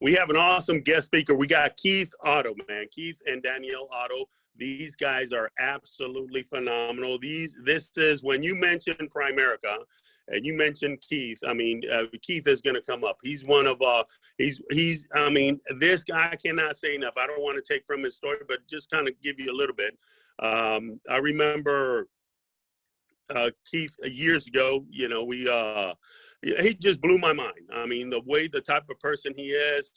We have an awesome guest speaker. We got Keith Otto, man. Keith and Danielle Otto. These guys are absolutely phenomenal. This is when you mention Primerica and you mention Keith. I mean, Keith is going to come up. He's one of I mean, this guy, I cannot say enough. I don't want to take from his story, but just kind of give you a little bit. I remember Keith years ago. You know, he just blew my mind. I mean, the type of person he is,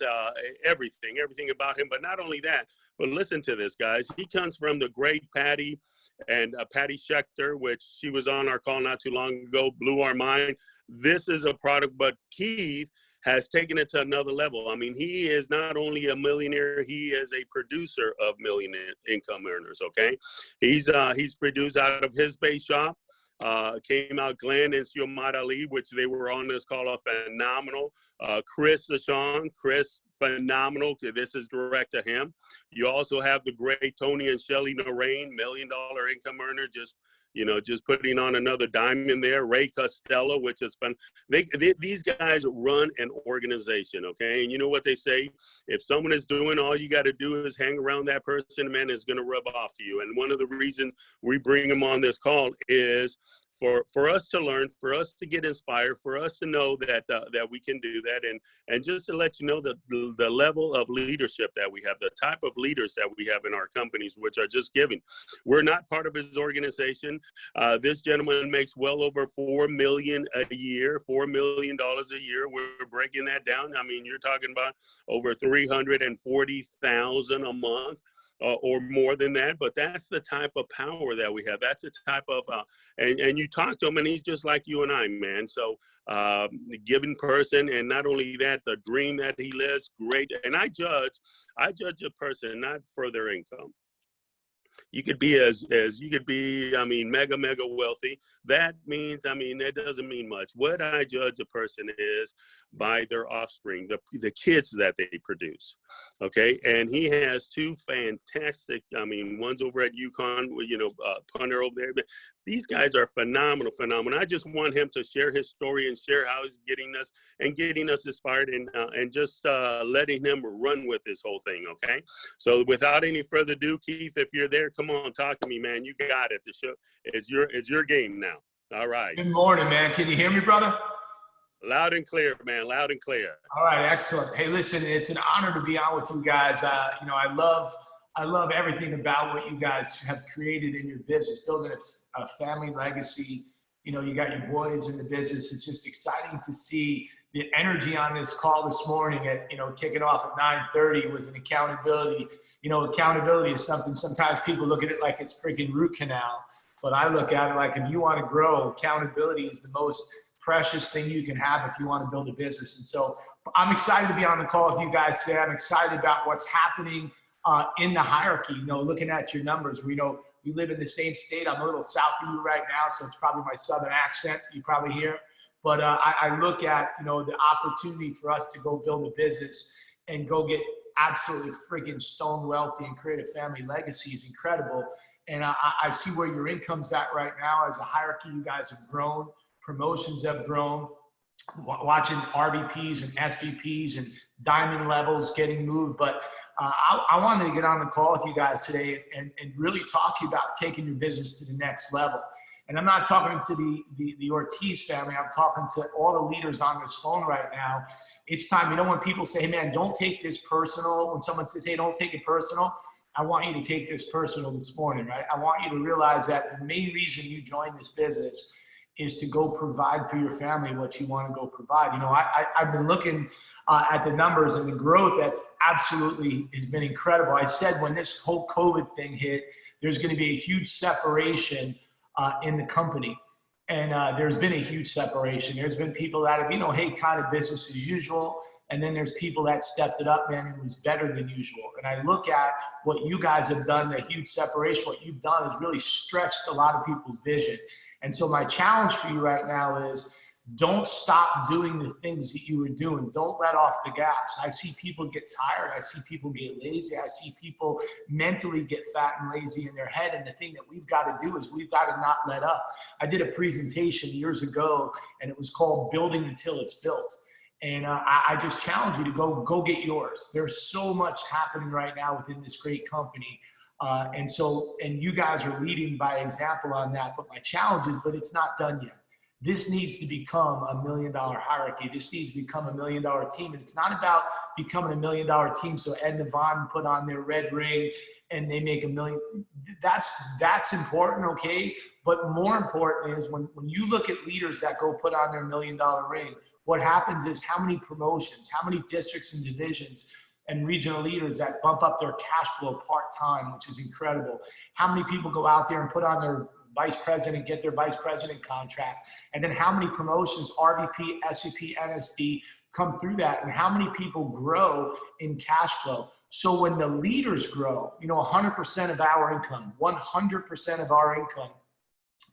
everything about him. But not only that, but listen to this, guys. He comes from the great Patty and Patty Schechter, which she was on our call not too long ago, blew our mind. This is a product, but Keith has taken it to another level. I mean, he is not only a millionaire, he is a producer of millionaire income earners, okay? He's produced out of his base shop. Came out Glenn and Muhammad Ali, which they were on this call, are phenomenal. Chris Deshawn, phenomenal. This is direct to him. You also have the great Tony and Shelly Norrain, $1 million income earner, just putting on another diamond there. Ray Costello, which is fun. These guys run an organization, okay? And you know what they say? If someone is doing all you got to do is hang around that person, man, it's going to rub off to you. And one of the reasons we bring them on this call is for us to learn, for us to get inspired, for us to know that we can do that, and just to let you know the level of leadership that we have, the type of leaders that we have in our companies, which are just giving. We're not part of his organization. This gentleman makes well over $4 million a year, $4 million a year. We're breaking that down. I mean, you're talking about over $340,000 a month. Or more than that, but that's the type of power that we have. That's the type of, and you talk to him and he's just like you and I, man. So giving person, and not only that, the dream that he lives, great. And I judge a person not for their income. You could be I mean, mega wealthy. That means, I mean, that doesn't mean much. What I judge a person is by their offspring, the kids that they produce. Okay. And he has two fantastic, I mean, one's over at UConn, punter over there. But these guys are phenomenal. I just want him to share his story and share how he's getting us inspired, and just letting him run with this whole thing. Okay. So without any further ado, Keith, if you're there, come on, talk to me, man. You got it. The show it's your game now. All right. Good morning, man. Can you hear me, brother? Loud and clear, man. Loud and clear. All right, excellent. Hey, listen, it's an honor to be on with you guys. I love everything about what you guys have created in your business, building a family legacy. You got your boys in the business. It's just exciting to see the energy on this call this morning at, kicking off at 9:30 with an accountability. Accountability is something, sometimes people look at it like it's freaking root canal, but I look at it like if you want to grow, accountability is the most precious thing you can have if you want to build a business. And so I'm excited to be on the call with you guys today. I'm excited about what's happening in the hierarchy, looking at your numbers. We live in the same state. I'm a little south of you right now, so it's probably my southern accent you probably hear. But I look at, the opportunity for us to go build a business and go get absolutely freaking stone wealthy and create a family legacy is incredible. And I see where your income's at right now. As a hierarchy, you guys have grown, promotions have grown, watching RVPs and SVPs and diamond levels getting moved. But I wanted to get on the call with you guys today and really talk to you about taking your business to the next level. And I'm not talking to the Ortiz family. I'm talking to all the leaders on this phone right now. It's time, when people say, hey man, don't take this personal. When someone says, hey, don't take it personal, I want you to take this personal this morning, right? I want you to realize that the main reason you joined this business is to go provide for your family what you want to go provide. I've been looking at the numbers and the growth that's absolutely has been incredible. I said when this whole COVID thing hit, there's going to be a huge separation in the company. And there's been a huge separation. There's been people that have, hey, kind of business as usual. And then there's people that stepped it up, man, and was better than usual. And I look at what you guys have done, the huge separation, what you've done is really stretched a lot of people's vision. And so my challenge for you right now is don't stop doing the things that you were doing. Don't let off the gas. I see people get tired. I see people get lazy. I see people mentally get fat and lazy in their head. And the thing that we've got to do is we've got to not let up. I did a presentation years ago, and it was called Building Until It's Built. And I just challenge you to go get yours. There's so much happening right now within this great company. And you guys are leading by example on that. But my challenge is, but it's not done yet. This needs to become a $1 million hierarchy. This needs to become a $1 million team. And it's not about becoming a $1 million team so Ed and Yvonne put on their red ring and they make $1 million. That's important, okay? But more important is when you look at leaders that go put on their $1 million ring, what happens is how many promotions, how many districts and divisions and regional leaders that bump up their cash flow part-time, which is incredible. How many people go out there and put on their vice president, get their vice president contract, and then how many promotions, RVP, SVP, NSD, come through that, and how many people grow in cash flow. So when the leaders grow, 100% of our income, 100% of our income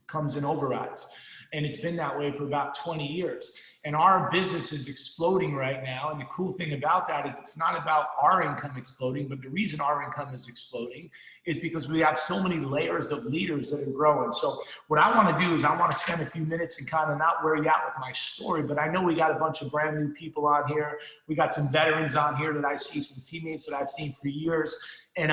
comes in overrides. And it's been that way for about 20 years. And our business is exploding right now. And the cool thing about that is it's not about our income exploding, but the reason our income is exploding is because we have so many layers of leaders that are growing. So what I want to do is I want to spend a few minutes and kind of not wear you out with my story, but I know we got a bunch of brand new people on here. We got some veterans on here that I see, some teammates that I've seen for years. And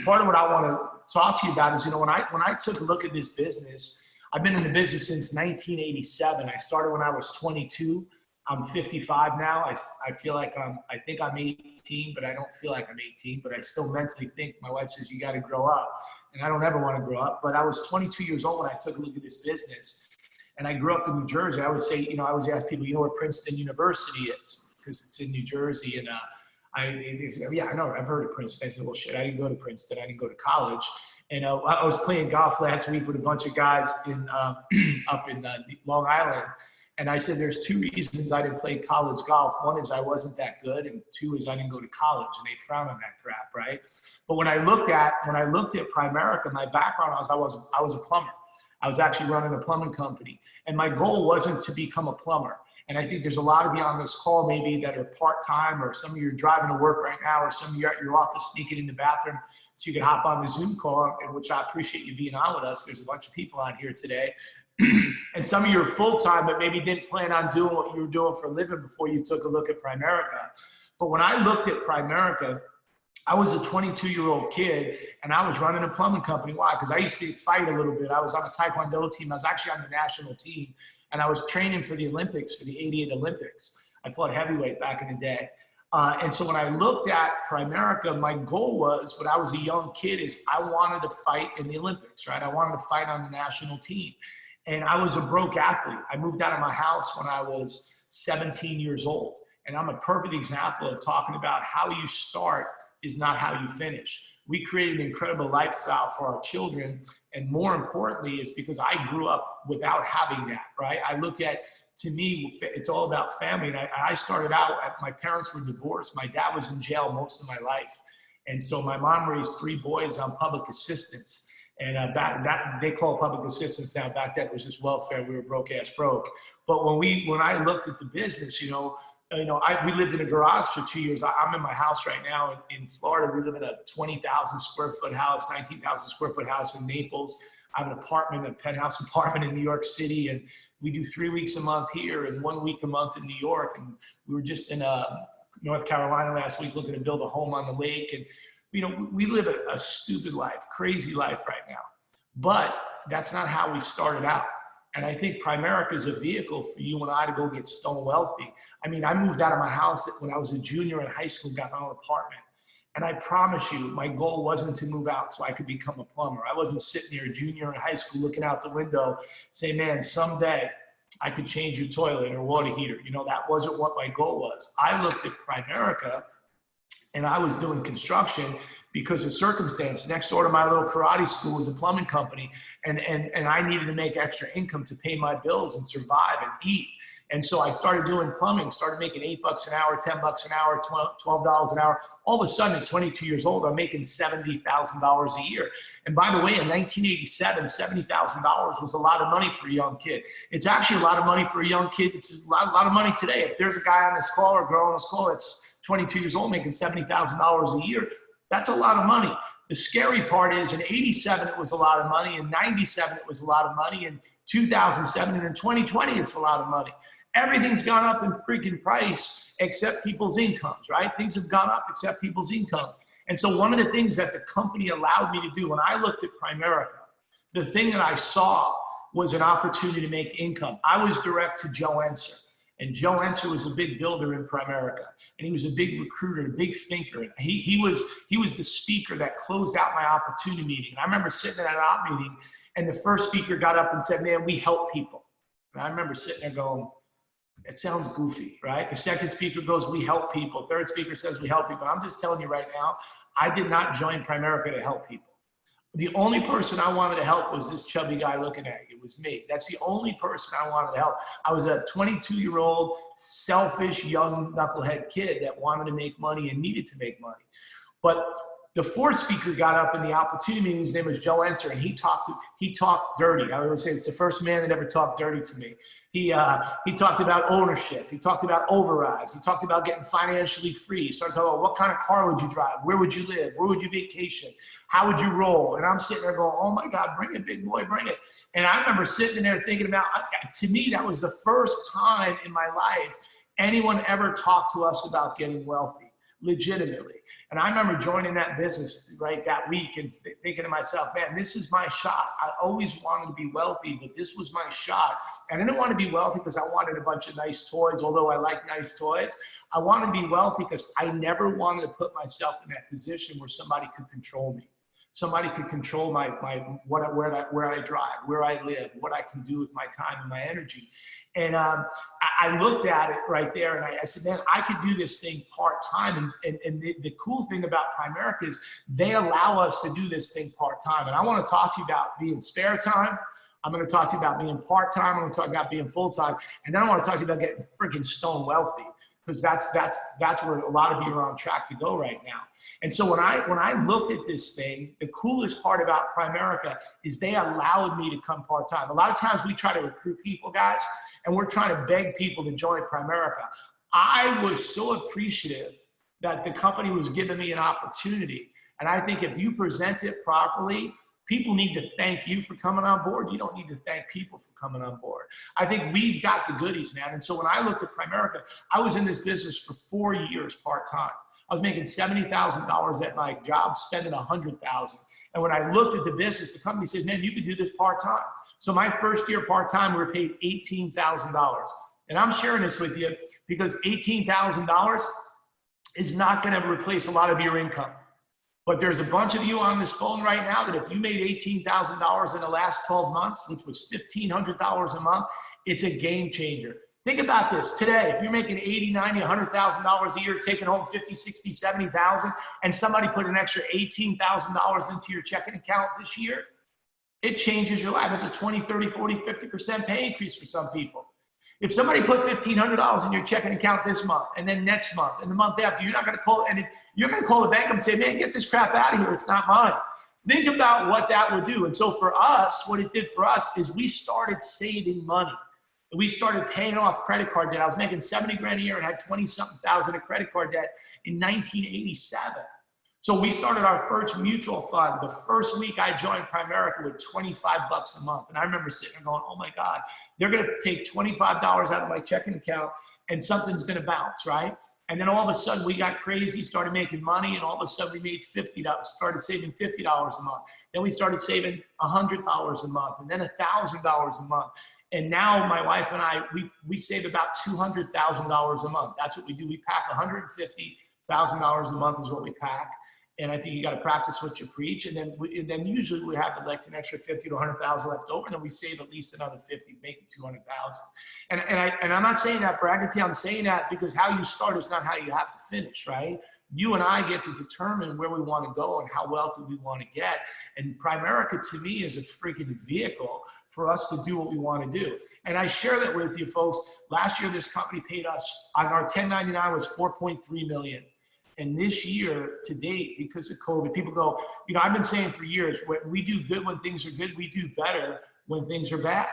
part of what I want to talk to you about is, when I took a look at this business, I've been in the business since 1987. I started when I was 22. I'm 55 now. I feel like I think I'm 18, but I don't feel like I'm 18, but I still mentally think, my wife says, you got to grow up. And I don't ever want to grow up. But I was 22 years old when I took a look at this business. And I grew up in New Jersey. I would say, I always ask people, where Princeton University is? Because it's in New Jersey. And yeah, I know, I've heard of Princeton. I said, well, shit, I didn't go to Princeton. I didn't go to college. And I was playing golf last week with a bunch of guys up in Long Island. And I said, there's two reasons I didn't play college golf. One is I wasn't that good. And two is I didn't go to college. And they frown on that crap, right? But when I looked at Primerica, my background I was a plumber. I was actually running a plumbing company. And my goal wasn't to become a plumber. And I think there's a lot of you on this call maybe that are part-time, or some of you are driving to work right now, or some of you are at your office sneaking in the bathroom so you can hop on the Zoom call, in which I appreciate you being on with us. There's a bunch of people on here today. And some of you are full-time, but maybe didn't plan on doing what you were doing for a living before you took a look at Primerica. But when I looked at Primerica, I was a 22-year-old kid, and I was running a plumbing company. Why? Because I used to fight a little bit. I was on a Taekwondo team. I was actually on the national team. And I was training for the Olympics, for the '88 Olympics. I fought heavyweight back in the day. And so when I looked at Primerica, my goal was, when I was a young kid, is I wanted to fight in the Olympics, right? I wanted to fight on the national team. And I was a broke athlete. I moved out of my house when I was 17 years old. And I'm a perfect example of talking about how you start is not how you finish. We created an incredible lifestyle for our children. And more importantly is because I grew up without having that, right? I look at, to me, it's all about family. And I started out, my parents were divorced. My dad was in jail most of my life. And so my mom raised 3 boys on public assistance. And they call public assistance now. Back then it was just welfare. We were broke. But when I looked at the business, we lived in a garage for 2 years. I'm in my house right now in Florida. We live in a 20,000 square foot house, 19,000 square foot house in Naples. I have an apartment, a penthouse apartment in New York City. And we do 3 weeks a month here and 1 week a month in New York. And we were just in North Carolina last week looking to build a home on the lake. And, we live a stupid life, crazy life right now. But that's not how we started out. And I think Primerica is a vehicle for you and I to go get stone wealthy. I mean, I moved out of my house when I was a junior in high school, got my own apartment. And I promise you, my goal wasn't to move out so I could become a plumber. I wasn't sitting there junior in high school looking out the window saying, man, someday I could change your toilet or water heater. That wasn't what my goal was. I looked at Primerica and I was doing construction because of circumstance. Next door to my little karate school was a plumbing company. And I needed to make extra income to pay my bills and survive and eat. And so I started doing plumbing, started making $8 an hour, $10 an hour, $12 an hour. All of a sudden at 22 years old, I'm making $70,000 a year. And by the way, in 1987, $70,000 was a lot of money for a young kid. It's actually a lot of money for a young kid. It's a lot of money today. If there's a guy on this call or girl on this call that's 22 years old making $70,000 a year, that's a lot of money. The scary part is in 87, it was a lot of money. In 97, it was a lot of money. In 2007 and in 2020, it's a lot of money. Everything's gone up in freaking price except people's incomes, right? Things have gone up except people's incomes. And so one of the things that the company allowed me to do when I looked at Primerica, the thing that I saw was an opportunity to make income. I was direct to Joe Enser. And Joe Enser was a big builder in Primerica. And he was a big recruiter, a big thinker. And he was the speaker that closed out my opportunity meeting. And I remember sitting at that op meeting, and the first speaker got up and said, man, we help people. And I remember sitting there going, it sounds goofy, right? The second speaker goes, we help people. Third speaker says, we help people. I'm just telling you right now, I did not join Primerica to help people. The only person I wanted to help was this chubby guy looking at you. It was me. That's the only person I wanted to help. I was a 22-year-old, selfish, young knucklehead kid that wanted to make money and needed to make money. But the fourth speaker got up in the opportunity meeting. His name was Joe Enser, and he talked dirty. I always say it's the first man that ever talked dirty to me. He talked about ownership. He talked about overrides. He talked about getting financially free. He started talking about what kind of car would you drive? Where would you live? Where would you vacation? How would you roll? And I'm sitting there going, oh my God, bring it, big boy, bring it. And I remember sitting there thinking about, to me, that was the first time in my life anyone ever talked to us about getting wealthy, legitimately. And I remember joining that business right that week and thinking to myself, man, this is my shot. I always wanted to be wealthy, but this was my shot. And I didn't want to be wealthy because I wanted a bunch of nice toys, although I like nice toys. I wanted to be wealthy because I never wanted to put myself in that position where somebody could control me. Somebody could control where I drive, where I live, what I can do with my time and my energy. And I looked at it right there and I said, man, I could do this thing part-time. And the cool thing about Primerica is they allow us to do this thing part-time. And I want to talk to you about being spare time. I'm going to talk to you about being part-time. I'm going to talk about being full-time. And then I want to talk to you about getting freaking stone wealthy, because that's where a lot of you are on track to go right now. And so when I looked at this thing, the coolest part about Primerica is they allowed me to come part-time. A lot of times we try to recruit people, guys, and we're trying to beg people to join Primerica. I was so appreciative that the company was giving me an opportunity. And I think if you present it properly, people need to thank you for coming on board. You don't need to thank people for coming on board. I think we've got the goodies, man. And so when I looked at Primerica, I was in this business for 4 years part-time. I was making $70,000 at my job, spending $100,000. And when I looked at the business, the company said, man, you could do this part-time. So my first year part-time, we were paid $18,000. And I'm sharing this with you because $18,000 is not going to replace a lot of your income. But there's a bunch of you on this phone right now that if you made $18,000 in the last 12 months, which was $1,500 a month, it's a game changer. Think about this. Today, if you're making $80,000, $90,000, $100,000 a year, taking home $50,000, $60,000, $70,000, and somebody put an extra $18,000 into your checking account this year, it changes your life. It's a 20, 30, 40, 50% pay increase for some people. If somebody put $1,500 in your checking account this month, and then next month, and the month after, you're not going to call, and you're going to call the bank and say, man, get this crap out of here. It's not mine. Think about what that would do. And so for us, what it did for us is we started saving money. We started paying off credit card debt. I was making 70 grand a year and had 20-something thousand in credit card debt in 1987. So we started our first mutual fund. The first week I joined Primerica with $25 a month. And I remember sitting there going, oh my God, they're going to take $25 out of my checking account and something's going to bounce, right? And then all of a sudden we got crazy, started making money, and all of a sudden we made started saving $50 a month. Then we started saving $100 a month, and then $1,000 a month. And now my wife and I, we save about $200,000 a month. That's what we do. We pack $150,000 a month is what we pack. And I think you got to practice what you preach. And then usually we have like an extra 50 to 100,000 left over. And then we save at least another 50, making 200,000. And I'm not saying that bragging. I'm saying that because how you start is not how you have to finish, right? You and I get to determine where we want to go and how wealthy we want to get. And Primerica to me is a freaking vehicle for us to do what we want to do. And I share that with you folks. Last year, this company paid us on our 1099 was $4.3 million. And this year to date, because of COVID, people go, you know, I've been saying for years, we do good when things are good. We do better when things are bad,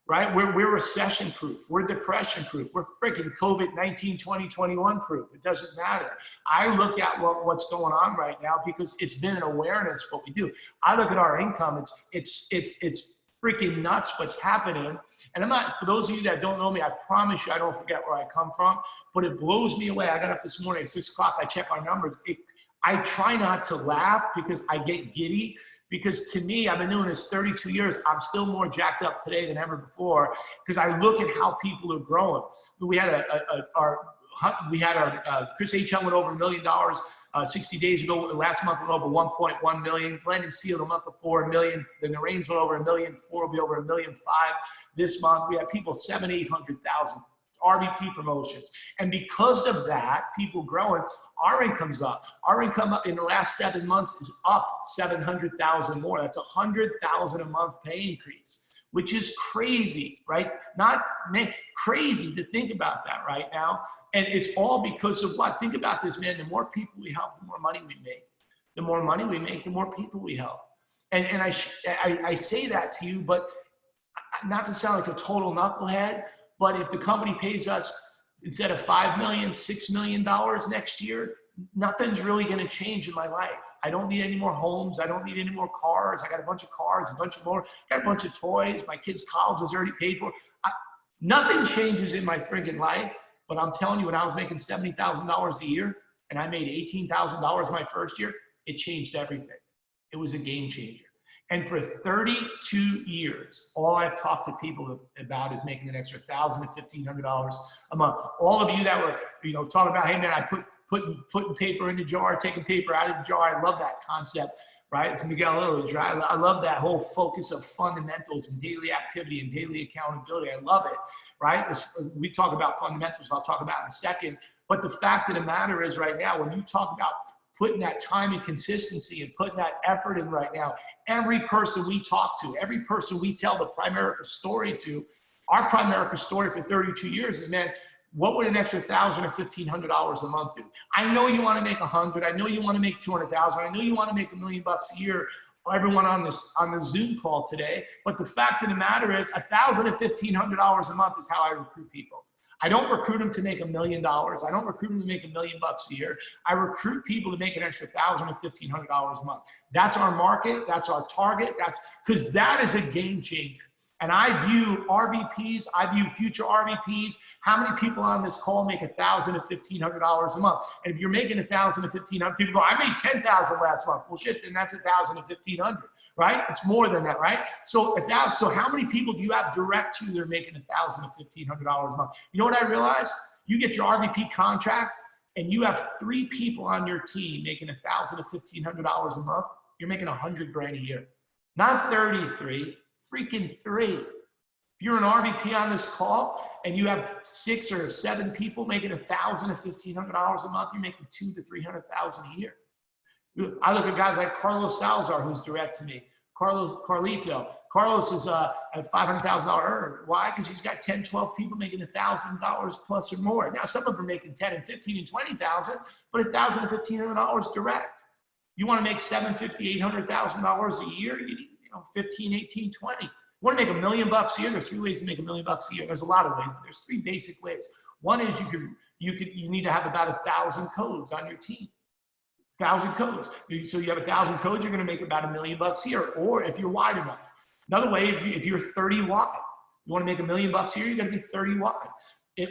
right? We're recession proof. We're depression proof. We're freaking COVID-19, 2021 proof. It doesn't matter. I look at what's going on right now because it's been an awareness what we do. I look at our income. It's freaking nuts what's happening. And I'm not, for those of you that don't know me, I promise you I don't forget where I come from, but it blows me away. I got up this morning at 6 o'clock, I check our numbers. I try not to laugh because I get giddy, because to me, I've been doing this 32 years. I'm still more jacked up today than ever before because I look at how people are growing. We had our Chris H. went over $1 million 60 days ago. Last month went over 1.1 million. Glendon Seal the month before $1 million. Then the Reigns went over $1.4 million. Will be over $1.5 million this month. We have people 700,000-800,000 RVP promotions, and because of that, people growing. Our income's up. Our income in the last 7 months is up 700,000 more. That's 100,000 a month pay increase, which is crazy, right? Not crazy to think about that right now. And it's all because of what? Think about this, man. The more people we help, the more money we make. The more money we make, the more people we help. And I say that to you, but not to sound like a total knucklehead, but if the company pays us, instead of $5 million, $6 million next year, nothing's really going to change in my life. I don't need any more homes. I don't need any more cars. I got a bunch of cars, I got a bunch of toys. My kids' college is already paid for. Nothing changes in my friggin' life. But I'm telling you, when I was making $70,000 a year and I made $18,000 my first year, it changed everything. It was a game changer. And for 32 years, all I've talked to people about is making an extra $1,000 to $1,500 a month. All of you that were, talking about, hey man, I putting paper in the jar, taking paper out of the jar. I love that concept, right? It's Miguel Lillard, right? I love that whole focus of fundamentals and daily activity and daily accountability. I love it, right? We talk about fundamentals, I'll talk about in a second. But the fact of the matter is right now, when you talk about putting that time and consistency and putting that effort in right now, every person we talk to, every person we tell the Primerica story to, our Primerica story for 32 years is, man, what would an extra $1,000 or $1,500 a month do? I know you want to make 100. I know you want to make 200,000. I know you want to make $1 million a year. Everyone on the Zoom call today. But the fact of the matter is, $1,000 to $1,500 a month is how I recruit people. I don't recruit them to make $1 million. I don't recruit them to make $1 million a year. I recruit people to make an extra $1,000 or $1,500 a month. That's our market. That's our target. That's because that is a game changer. And I view RVPs, I view future RVPs. How many people on this call make $1,000 to $1,500 a month? And if you're making $1,000 to $1,500, people go, I made $10,000 last month. Well, shit, then that's $1,000 to $1,500. Right? It's more than that, right? So how many people do you have direct to that are making $1,000 to $1,500 a month? You know what I realized? You get your RVP contract and you have 3 people on your team making $1,000 to $1,500 a month. You're making $100 grand a year. Not 33, freaking 3. If you're an RVP on this call and you have 6 or 7 people making $1,000 to $1,500 a month, you're making $200,000 to $300,000 a year. I look at guys like Carlos Salazar, who's direct to me. Carlito. Carlos is a $500,000 earner. Why? Because he's got 10, 12 people making $1,000 plus or more. Now, some of them are making 10 and 15 and 20,000, but $1,000 to $1,500 direct. You want to make $750,000, $800,000 a year? You need 15, 18, 20. You want to make $1 million a year? There's 3 ways to make $1 million a year. There's a lot of ways, but there's 3 basic ways. One is you need to have about 1,000 codes on your team. 1,000 codes. So you have 1,000 codes, you're going to make about $1 million a year, or if you're wide enough. Another way, if you're 30 wide, you want to make $1 million a year, you got to be 30 wide.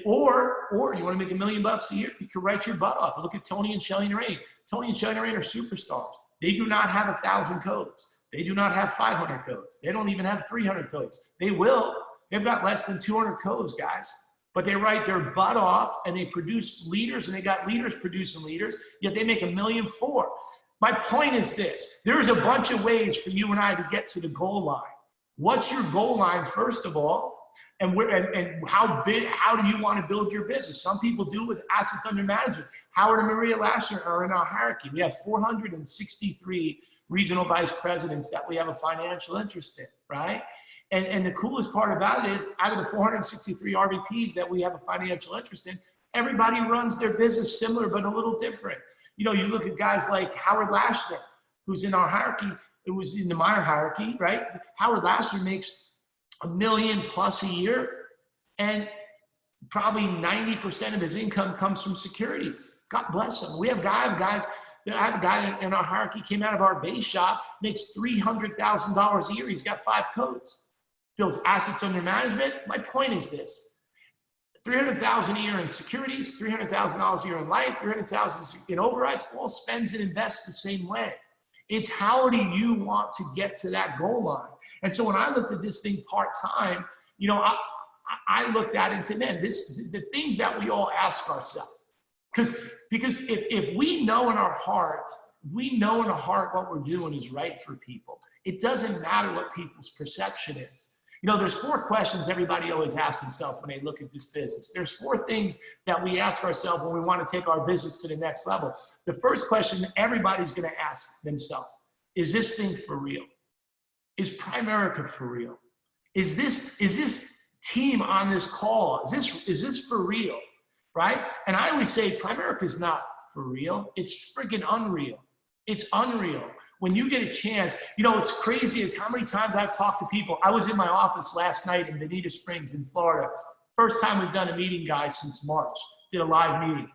Or you want to make $1 million a year, you can write your butt off. Look at Tony and Shelly Narain. Tony and Shelly Narain are superstars. They do not have 1,000 codes. They do not have 500 codes. They don't even have 300 codes. They will. They've got less than 200 codes, guys. But they write their butt off and they produce leaders, and they got leaders producing leaders, yet they make $1.4 million. My point is this: there's a bunch of ways for you and I to get to the goal line. What's your goal line, first of all, and how do you want to build your business? Some people do with assets under management. Howard and Maria Lasher are in our hierarchy. We have 463 regional vice presidents that we have a financial interest in, right? And the coolest part about it is, out of the 463 RVPs that we have a financial interest in, everybody runs their business similar but a little different. You look at guys like Howard Lashner, who's in our hierarchy. It was in the Meyer hierarchy, right? Howard Lashner makes $1 million plus a year, and probably 90% of his income comes from securities. God bless him. I have a guy in our hierarchy, came out of our base shop, makes $300,000 a year. He's got 5 codes. builds assets under management. My point is this: $300,000 a year in securities, $300,000 a year in life, $300,000 in overrides, all spends and invests the same way. It's how do you want to get to that goal line? And so when I looked at this thing part-time, you know, I looked at it and said, man, the things that we all ask ourselves, because if we know in our heart, what we're doing is right for people, it doesn't matter what people's perception is. You know, there's 4 questions everybody always asks themselves when they look at this business. There's 4 things that we ask ourselves when we want to take our business to the next level. The first question everybody's going to ask themselves: is this thing for real? Is Primerica for real? Is this team on this call, is this for real? Right? And I always say Primerica is not for real. It's freaking unreal. It's unreal. When you get a chance, you know, what's crazy is how many times I've talked to people. I was in my office last night in Bonita Springs in Florida. First time we've done a meeting, guys, since March. Did a live meeting.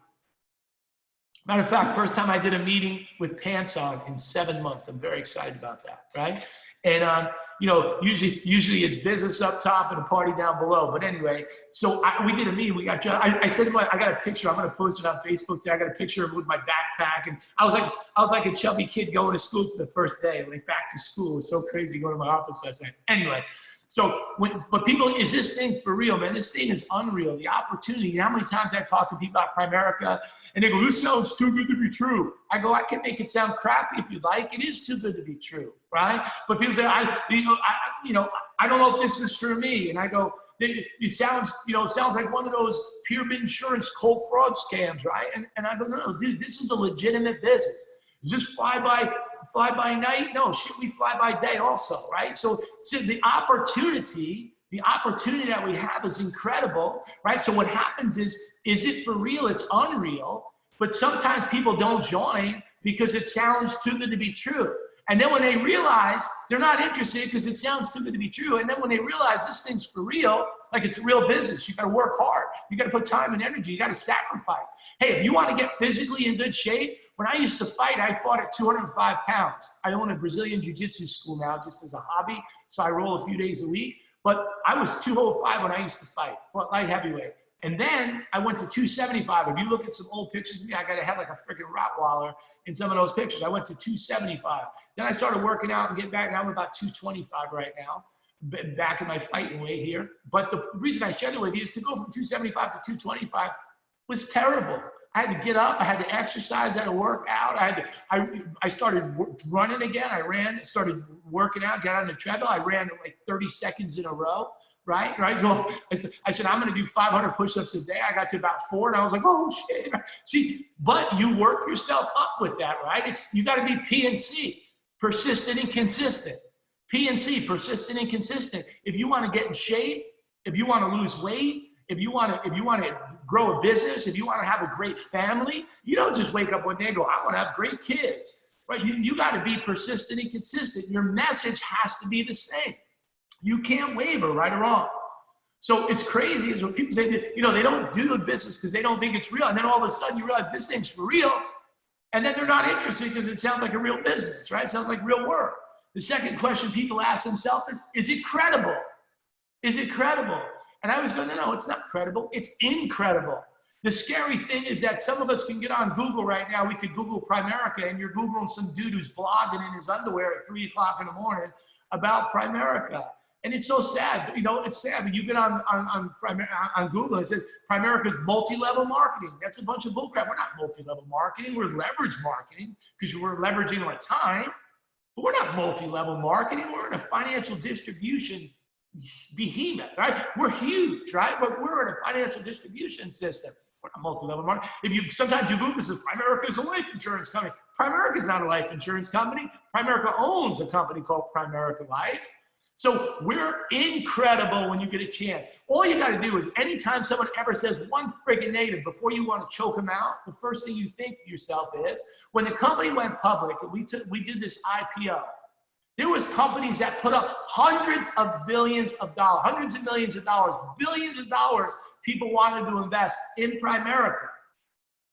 Matter of fact, first time I did a meeting with pants on in 7 months. I'm very excited about that, right? And, you know, usually it's business up top and a party down below. But anyway, so we did a meeting. I said to I got a picture. I'm going to post it on Facebook today. I got a picture of with my backpack. And I was like a chubby kid going to school for the first day, like back to school. It was so crazy going to my office last night. Anyway, so but people, is this thing for real, man? This thing is unreal. The opportunity. How many times I've talked to people about Primerica and they go, this sounds too good to be true. I go, I can make it sound crappy if you'd like. It is too good to be true, right? But people say, I don't know if this is for me. And I go, it sounds like one of those pyramid insurance cold fraud scams, right? And I go, no, dude, this is a legitimate business. Is this fly by night? No, shit, we fly by day also, right? So the opportunity that we have is incredible, right? So what happens is it for real? It's unreal. But sometimes people don't join because it sounds too good to be true. And then when they realize they're not interested because it sounds too good to be true, and then when they realize this thing's for real, like it's a real business, you got to work hard. You got to put time and energy. You got to sacrifice. Hey, if you want to get physically in good shape, when I used to fight, I fought at 205 pounds. I own a Brazilian jiu-jitsu school now just as a hobby, so I roll a few days a week. But I was 205 when I used to fight, fought light heavyweight. And then I went to 275. If you look at some old pictures of me, I got to have like a freaking Rottweiler in some of those pictures. I went to 275. Then I started working out and get back. Now I'm about 225 right now, back in my fighting weight here. But the reason I shared it with you is to go from 275 to 225 was terrible. I had to get up. I had to exercise. I had to work out. I started running again. I ran, started working out, got on the treadmill. I ran like 30 seconds in a row. Right. So I said, I'm going to do 500 push-ups a day. I got to about 4 and I was like, oh shit. See, but you work yourself up with that, right? You got to be PNC, persistent and consistent. PNC, persistent and consistent. If you want to get in shape, if you want to lose weight, if you want to grow a business, if you want to have a great family, you don't just wake up one day and go, I want to have great kids, right? You got to be persistent and consistent. Your message has to be the same. You can't waver, right or wrong. So it's crazy is when people say that, they don't do the business because they don't think it's real. And then all of a sudden you realize this thing's for real. And then they're not interested because it sounds like a real business, right? It sounds like real work. The second question people ask themselves is it credible? Is it credible? And I always go, no, it's not credible. It's incredible. The scary thing is that some of us can get on Google right now. We could Google Primerica and you're Googling some dude who's blogging in his underwear at 3 o'clock in the morning about Primerica. And it's so sad, it's sad when you get on Google and it says Primerica's multi-level marketing. That's a bunch of bullcrap. We're not multi-level marketing. We're leverage marketing because we're leveraging our time. But we're not multi-level marketing. We're in a financial distribution behemoth, right? We're huge, right? But we're in a financial distribution system. We're not multi-level marketing. Sometimes you Google says Primerica is a life insurance company. Primerica is not a life insurance company. Primerica owns a company called Primerica Life. So we're incredible when you get a chance. All you got to do is anytime someone ever says one friggin' negative before you want to choke them out, the first thing you think to yourself is, when the company went public, we did this IPO, there was companies that put up hundreds of millions of dollars, billions of dollars people wanted to invest in Primerica.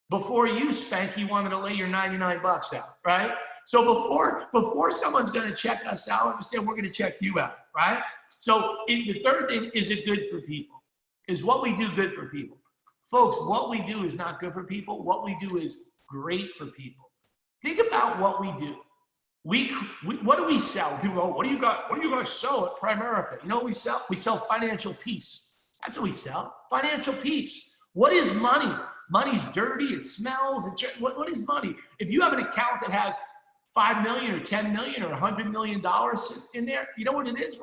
Before you, Spanky, wanted to lay your 99 bucks out, right? So before someone's going to check us out, understand we're going to check you out, right? So the third thing, is it good for people? Is what we do good for people? Folks, what we do is not good for people. What we do is great for people. Think about what we do. What do we sell? People go, what do you got? What are you going to sell at Primerica? You know what we sell? We sell financial peace. That's what we sell. Financial peace. What is money? Money's dirty. It smells. What is money? If you have an account that has $5 million or $10 million or $100 million in there, you know what it is?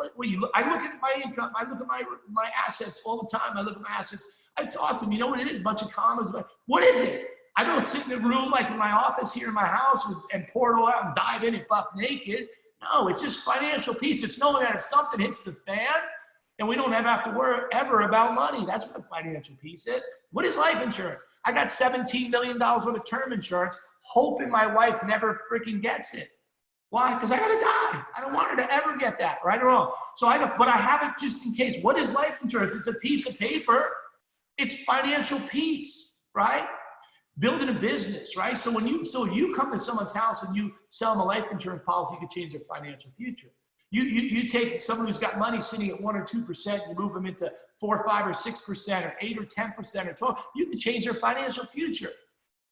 I look at my income. I look at my assets all the time. I look at my assets. It's awesome. You know what it is? A bunch of commas. What is it? I don't sit in the room like in my office here in my house and pour it all out and dive in and buck naked. No, it's just financial peace. It's knowing that if something hits the fan, and we don't have to worry ever about money. That's what financial peace is. What is life insurance? I got $17 million worth of term insurance, hoping my wife never freaking gets it. Why? Because I gotta die. I don't want her to ever get that, right or wrong. But I have it just in case. What is life insurance? It's a piece of paper. It's financial peace, right? Building a business, right? So when you come to someone's house and you sell them a life insurance policy, you can change their financial future. You take someone who's got money sitting at 1 or 2%, you move them into 4 or 5 or 6% or 8 or 10% or 12, you can change their financial future.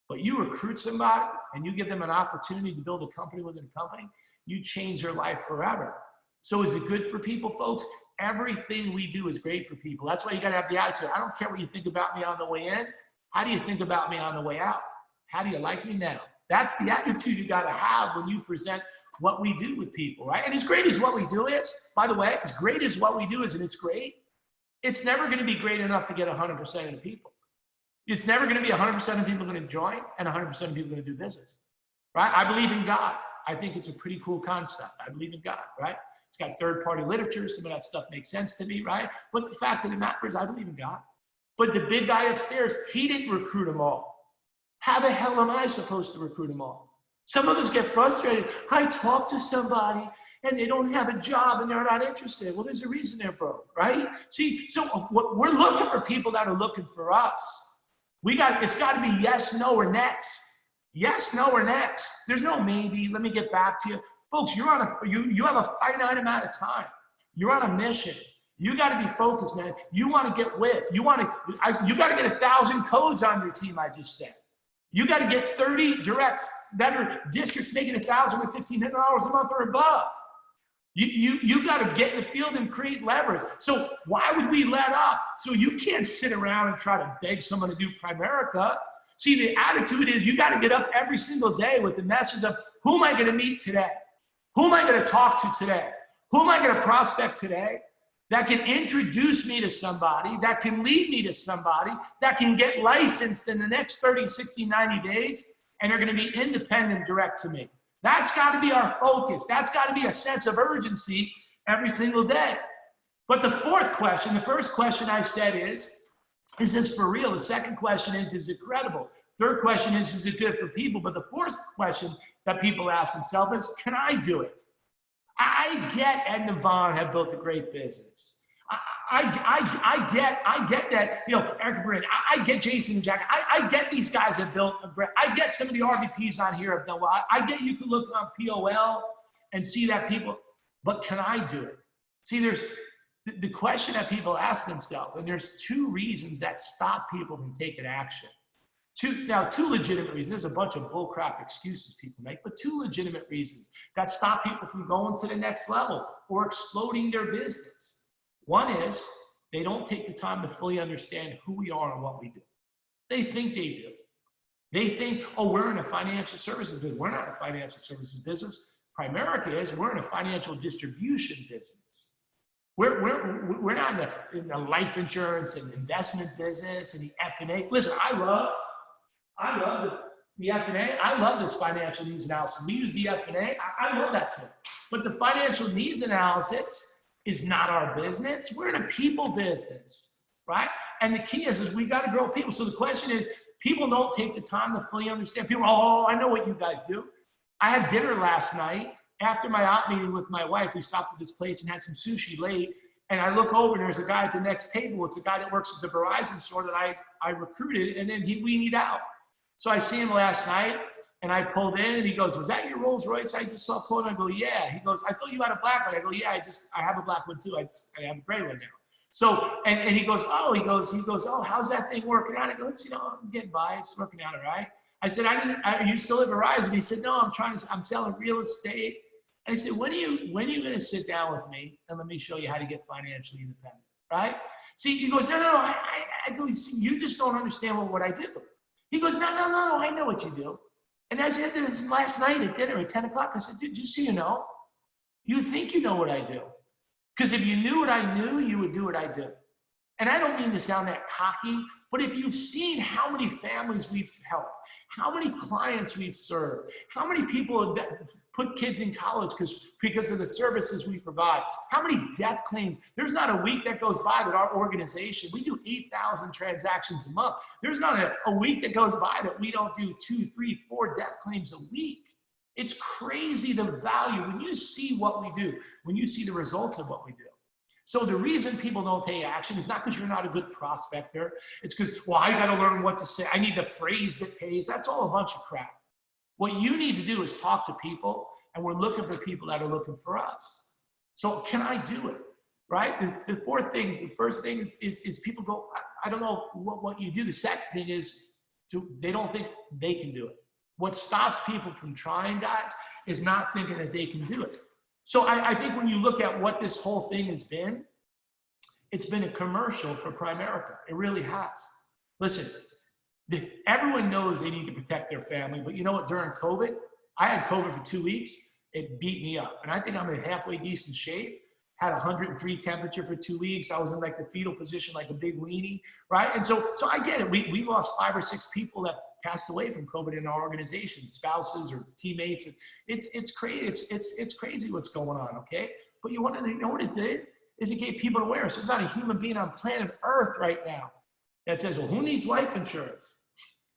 But you recruit somebody and you give them an opportunity to build a company within a company, you change their life forever. So is it good for people, folks? Everything we do is great for people. That's why you gotta have the attitude. I don't care what you think about me on the way in. How do you think about me on the way out? How do you like me now? That's the attitude you gotta have when you present what we do with people, right? And as great as what we do is, by the way, as great as what we do is, and it's great, it's never gonna be great enough to get 100% of the people. It's never gonna be 100% of people gonna join and 100% of people gonna do business, right? I believe in God. I think it's a pretty cool concept. I believe in God, right? It's got third-party literature. Some of that stuff makes sense to me, right? But the fact of the matter is I believe in God. But the big guy upstairs, he didn't recruit them all. How the hell am I supposed to recruit them all? Some of us get frustrated. I talk to somebody and they don't have a job and they're not interested. Well, there's a reason they're broke, right? See, so we're looking for people that are looking for us. It's got to be yes, no, or next. Yes, no, or next. There's no maybe. Let me get back to you. Folks, you have a finite amount of time. You're on a mission. You got to be focused, man. You want to get with. You got to get 1,000 codes on your team, I just said. You got to get 30 directs that are districts making $1,000 or $1,500 a month or above. You got to get in the field and create leverage. So why would we let up? So you can't sit around and try to beg someone to do Primerica. See, the attitude is you got to get up every single day with the message of who am I going to meet today? Who am I going to talk to today? Who am I going to prospect today that can introduce me to somebody, that can lead me to somebody, that can get licensed in the next 30, 60, 90 days, and are going to be independent direct to me. That's got to be our focus. That's got to be a sense of urgency every single day. But the fourth question, the first question I said is this for real? The second question is it credible? Third question is it good for people? But the fourth question that people ask themselves is, can I do it? I get Ed and Vaughn have built a great business. I get that, Eric and Brandon, I get Jason and Jack. I get these guys have built a great, I get some of the RVPs on here have done well. I get you can look on POL and see that people, but can I do it? See, there's the question that people ask themselves, and there's two reasons that stop people from taking action. Two legitimate reasons. There's a bunch of bullcrap excuses people make, but two legitimate reasons that stop people from going to the next level or exploding their business. One is they don't take the time to fully understand who we are and what we do. They think they do. They think, oh, we're in a financial services business. We're not a financial services business. Primerica is. We're in a financial distribution business. We're not in the life insurance and investment business and the F&A. Listen, I love the F&A. I love this financial needs analysis. We use the F&A. I love that too. But the financial needs analysis is not our business. We're in a people business, right? And the key is we got to grow people. So the question is, people don't take the time to fully understand. People, oh, I know what you guys do. I had dinner last night. After my out meeting with my wife, we stopped at this place and had some sushi late. And I look over and there's a guy at the next table. It's a guy that works at the Verizon store that I recruited, and then we need out. So I see him last night. And I pulled in, and he goes, was that your Rolls Royce I just saw pulling? I go, yeah. He goes, I thought you had a black one. I go, yeah, I have a black one too. I have a gray one now. So, and he goes, oh, how's that thing working out? I go, it's, I'm getting by. It's working out all right. I said, are you still at Verizon? He said, no, I'm selling real estate. And I said, when are you going to sit down with me and let me show you how to get financially independent, right? See, he goes, no, I go, you just don't understand what I do. He goes, no, I know what you do. And I said this last night at dinner at 10 o'clock. I said, dude, just so you know, you think you know what I do. Because if you knew what I knew, you would do what I do. And I don't mean to sound that cocky, but if you've seen how many families we've helped, how many clients we've served, how many people have put kids in college because of the services we provide, how many death claims. There's not a week that goes by that our organization, we do 8,000 transactions a month. There's not a week that goes by that we don't do 2, 3, 4 death claims a week. It's crazy the value when you see what we do, when you see the results of what we do. So the reason people don't take action is not because you're not a good prospector. It's because, well, I got to learn what to say. I need the phrase that pays. That's all a bunch of crap. What you need to do is talk to people, and we're looking for people that are looking for us. So can I do it, right? The first thing is people go, I don't know what you do. The second thing is they don't think they can do it. What stops people from trying, guys, is not thinking that they can do it. So I think when you look at what this whole thing has been, it's been a commercial for Primerica. It really has. Listen, everyone knows they need to protect their family, but you know what? During COVID, I had COVID for 2 weeks. It beat me up. And I think I'm in halfway decent shape. Had 103 temperature for 2 weeks. I was in like the fetal position, like a big weenie, right? And so I get it. We lost 5 or 6 people that passed away from COVID in our organization, spouses or teammates. It's crazy. It's crazy what's going on, okay? But you want to know what it did? Is it gave people awareness. There's not a human being on planet Earth right now that says, well, who needs life insurance?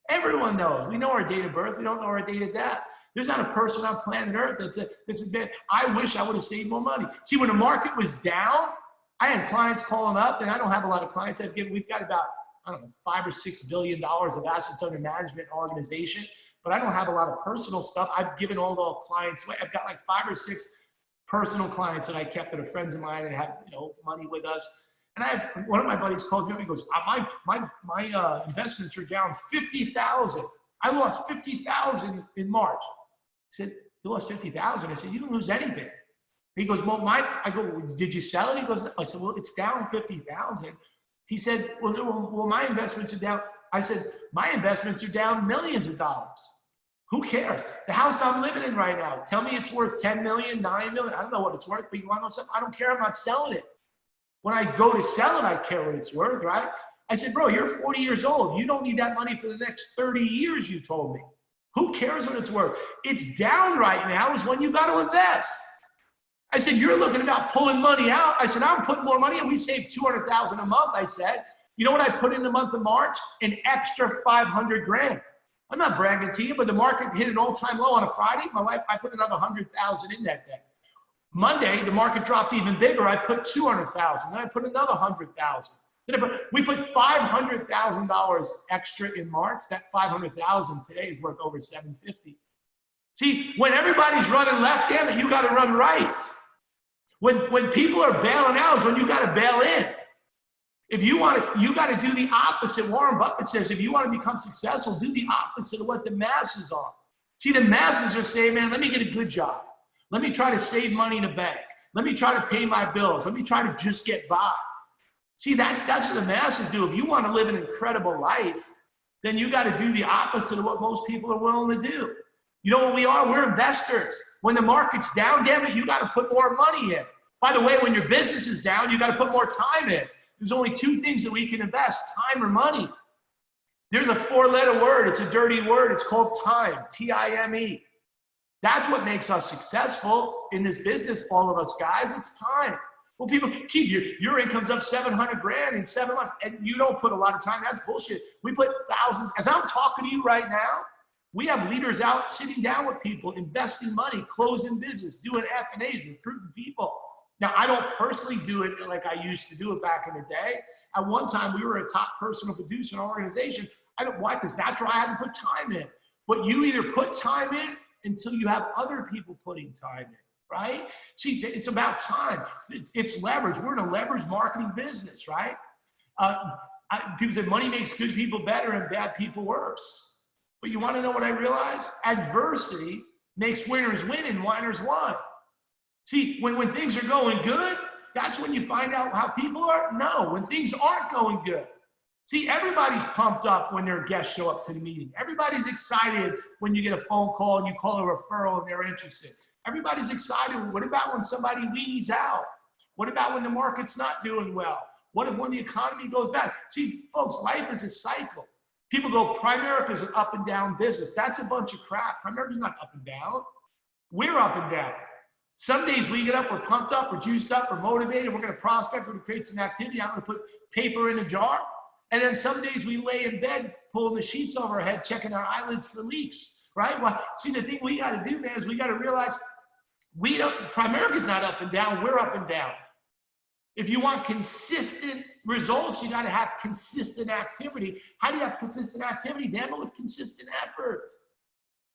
Everyone knows. We know our date of birth. We don't know our date of death. There's not a person on planet Earth that said, I wish I would have saved more money. See, when the market was down, I had clients calling up, and I don't have a lot of clients. We've got about, I don't know, $5 or $6 billion of assets under management and organization, but I don't have a lot of personal stuff. I've given all the clients away. I've got like 5 or 6 personal clients that I kept that are friends of mine and have money with us. And I have one of my buddies calls me up. He goes, my investments are down 50,000. I lost 50,000 in March. I said, you lost 50,000? I said, you didn't lose anything. He goes, well, I go, did you sell it? He goes, I said, well, it's down 50,000. He said, well, my investments are down. I said, my investments are down millions of dollars. Who cares? The house I'm living in right now, tell me it's worth 10 million, 9 million. I don't know what it's worth, but you want to know something? I don't care. I'm not selling it. When I go to sell it, I care what it's worth, right? I said, bro, you're 40 years old. You don't need that money for the next 30 years, you told me. Who cares what it's worth? It's down right now is when you got to invest. I said, you're looking about pulling money out. I said, I'm putting more money in. We saved $200,000 a month. I said, you know what I put in the month of March? An extra 500 grand. I'm not bragging to you, but the market hit an all-time low on a Friday. My wife, I put another 100,000 in that day. Monday, the market dropped even bigger. I put 200,000. Then I put another 100,000. We put $500,000 extra in March. That 500,000 today is worth over 750. See, when everybody's running left, damn it, you got to run right. When people are bailing out is when you got to bail in. If you want to, you got to do the opposite. Warren Buffett says, if you want to become successful, do the opposite of what the masses are. See, the masses are saying, man, let me get a good job. Let me try to save money in the bank. Let me try to pay my bills. Let me try to just get by. See, that's what the masses do. If you want to live an incredible life, then you got to do the opposite of what most people are willing to do. You know what we are? We're investors. When the market's down, damn it, you got to put more money in. By the way, when your business is down, you got to put more time in. There's only 2 things that we can invest, time or money. There's a 4-letter word. It's a dirty word. It's called time, T-I-M-E. That's what makes us successful in this business, all of us guys. It's time. Well, people, Keith, your income's up 700 grand in 7 months, and you don't put a lot of time. That's bullshit. We put thousands. As I'm talking to you right now, we have leaders out sitting down with people, investing money, closing business, doing F&As, recruiting people. Now, I don't personally do it like I used to do it back in the day. At one time, we were a top personal producer in our organization. Why? Because that's where I had to put time in. But you either put time in until you have other people putting time in, right? See, it's about time. It's leverage. We're in a leverage marketing business, right? People say money makes good people better and bad people worse. But you want to know what I realized? Adversity makes winners win and whiners won. See, when things are going good, that's when you find out how people are. No, when things aren't going good. See, everybody's pumped up when their guests show up to the meeting. Everybody's excited when you get a phone call and you call a referral and they're interested. Everybody's excited. What about when somebody leaves out? What about when the market's not doing well? What if when the economy goes bad? See, folks, life is a cycle. People go, Primerica is an up and down business. That's a bunch of crap. Primerica's not up and down. We're up and down. Some days we get up, we're pumped up, we're juiced up, we're motivated, we're going to prospect, we're going to create some activity. I'm going to put paper in a jar. And then some days we lay in bed, pulling the sheets over our head, checking our eyelids for leaks, right? Well, see, the thing we got to do, man, is we got to realize Primerica's not up and down, we're up and down. If you want consistent results, you got to have consistent activity. How do you have consistent activity? Damn it, with consistent effort.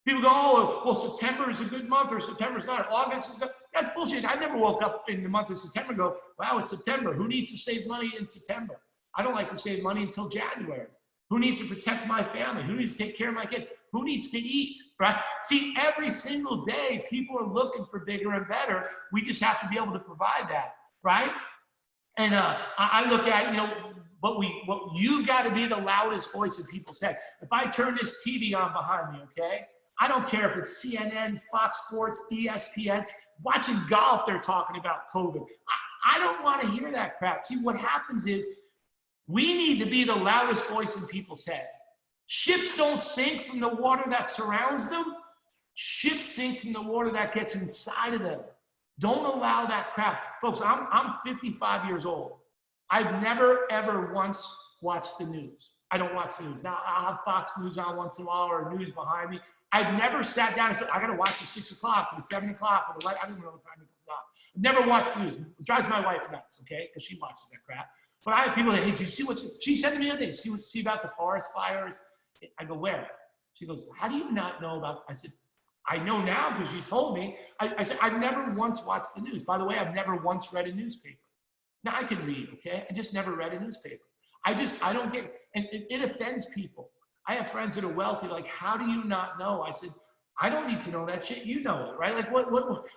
People go, oh, well, September is a good month, or September's not, August is good. That's bullshit. I never woke up in the month of September and go, wow, it's September. Who needs to save money in September? I don't like to save money until January. Who needs to protect my family? Who needs to take care of my kids? Who needs to eat, right? See, every single day, people are looking for bigger and better. We just have to be able to provide that, right? And I look at, what you got to be the loudest voice in people's head. If I turn this TV on behind me, okay? I don't care if it's CNN, Fox Sports, ESPN, watching golf, they're talking about COVID. I don't want to hear that crap. See, what happens is we need to be the loudest voice in people's head. Ships don't sink from the water that surrounds them. Ships sink from the water that gets inside of them. Don't allow that crap. Folks, I'm 55 years old. I've never, ever once watched the news. I don't watch the news. Now, I'll have Fox News on once in a while or news behind me. I've never sat down and said, I got to watch at 6 o'clock or 7 o'clock or the light. I don't even know what time it comes on. I've never watched the news. It drives my wife nuts, okay? Because she watches that crap. But I have people that, hey, did you see what's, she said to me the other day, see about the forest fires? I go, where? She goes, how do you not know about, I said, I know now because you told me. I said, I've never once watched the news. By the way, I've never once read a newspaper. Now I can read, okay? I just never read a newspaper. I don't get, and it offends people. I have friends that are wealthy, like, how do you not know? I said, I don't need to know that shit. You know it, right? Like, what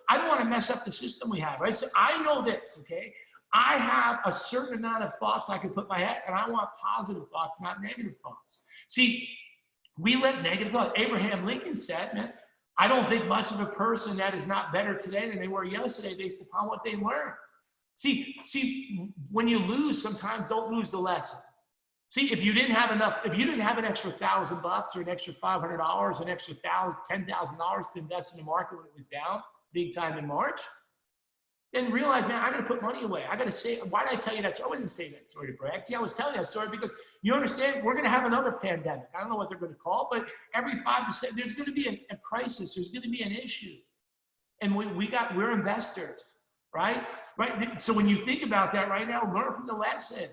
I don't want to mess up the system we have, right? So I know this, okay? I have a certain amount of thoughts I can put in my head, and I want positive thoughts, not negative thoughts. See, we let negative thoughts. Abraham Lincoln said, man, I don't think much of a person that is not better today than they were yesterday based upon what they learned. See, when you lose, sometimes don't lose the lesson. See, if you didn't have an extra $1,000 or an extra $500, an extra $10,000 to invest in the market when it was down big time in March, then realize, man, I got to put money away. I got to say, why did I tell you that story? I wasn't saying that story to brag. I was telling that story because you understand we're going to have another pandemic. I don't know what they're going to call, but every 5 to 7, there's going to be a crisis. There's going to be an issue. And we're investors, right? Right. So when you think about that right now, learn from the lesson.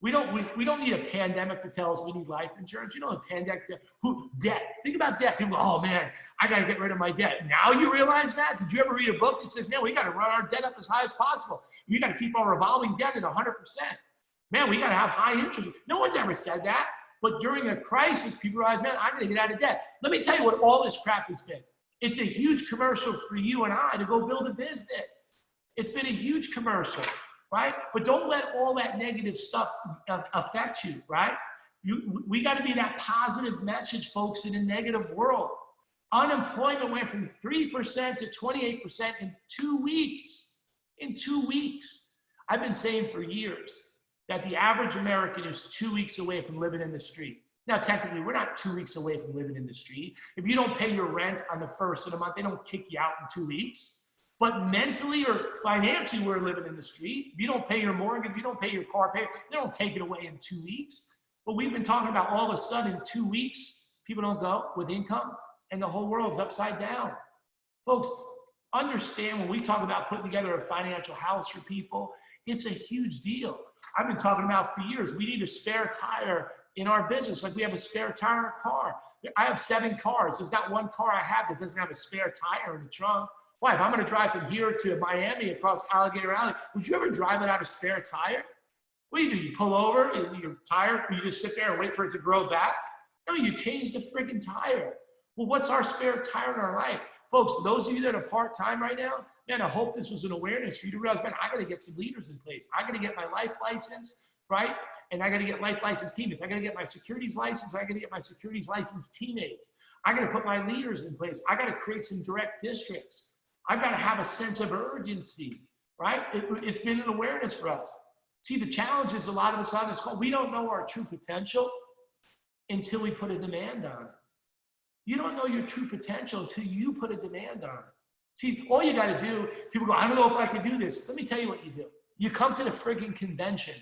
We don't need a pandemic to tell us we need life insurance. You know, a pandemic, debt. Think about debt. People go, oh man, I got to get rid of my debt. Now you realize that? Did you ever read a book that says, man, we got to run our debt up as high as possible. You got to keep our revolving debt at 100%. Man, we got to have high interest. No one's ever said that. But during a crisis, people realize, man, I'm going to get out of debt. Let me tell you what all this crap has been. It's a huge commercial for you and I to go build a business. It's been a huge commercial. Right? But don't let all that negative stuff affect you, right? We got to be that positive message, folks, in a negative world. Unemployment went from 3% to 28% in 2 weeks. In 2 weeks. I've been saying for years that the average American is 2 weeks away from living in the street. Now, technically, we're not 2 weeks away from living in the street. If you don't pay your rent on the 1st of the month, they don't kick you out in 2 weeks. But mentally or financially, we're living in the street. If you don't pay your mortgage, if you don't pay your car payment, they don't take it away in 2 weeks. But we've been talking about all of a sudden, 2 weeks, people don't go with income, and the whole world's upside down. Folks, understand when we talk about putting together a financial house for people, it's a huge deal. I've been talking about for years, we need a spare tire in our business, like we have a spare tire in our car. I have 7 cars. There's not one car I have that doesn't have a spare tire in the trunk. Why? If I'm going to drive from here to Miami across Alligator Alley, would you ever drive without a spare tire? What do? You pull over and you're tired, you just sit there and wait for it to grow back? No, you change the friggin' tire. Well, what's our spare tire in our life? Folks, for those of you that are part-time right now, man, I hope this was an awareness for you to realize, man, I got to get some leaders in place. I got to get my life license, right? And I got to get life license teammates. I got to get my securities license. I got to get my securities license teammates. I got to put my leaders in place. I got to create some direct districts. I've got to have a sense of urgency, right? It's been an awareness for us. See, the challenge is a lot of us on this call, we don't know our true potential until we put a demand on it. You don't know your true potential until you put a demand on it. See, all you got to do, people go, I don't know if I can do this. Let me tell you what you do. You come to the friggin' convention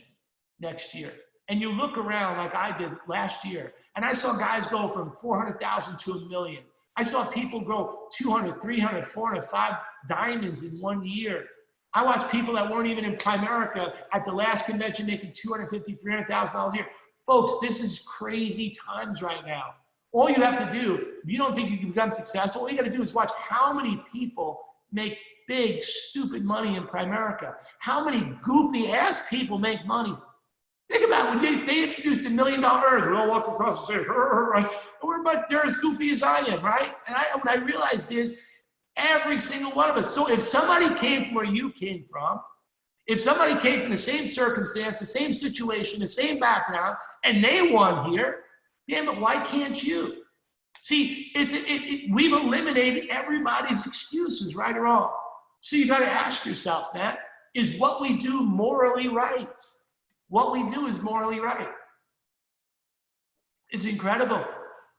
next year and you look around like I did last year, and I saw guys go from 400,000 to $1 million. I saw people grow 200, 300, 400, 5 diamonds in 1 year. I watched people that weren't even in Primerica at the last convention making $250,000, $300,000 a year. Folks, this is crazy times right now. All you have to do, if you don't think you can become successful, all you got to do is watch how many people make big, stupid money in Primerica. How many goofy ass people make money. Think about it. When they introduced $1 million earners, we all walk across the street, right? But they're as goofy as I am, right? And what I realized is every single one of us. So if somebody came from where you came from, if somebody came from the same circumstance, the same situation, the same background, and they won here, damn it, why can't you? See, we've eliminated everybody's excuses, right or wrong. So you got to ask yourself, Matt, is what we do morally right? What we do is morally right. It's incredible,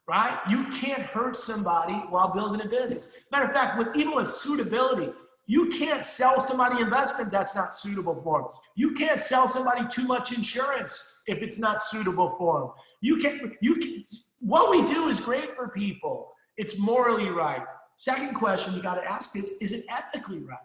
right? You can't hurt somebody while building a business. Matter of fact, even with suitability, you can't sell somebody investment that's not suitable for them. You can't sell somebody too much insurance if it's not suitable for them. What we do is great for people. It's morally right. Second question you got to ask is it ethically right?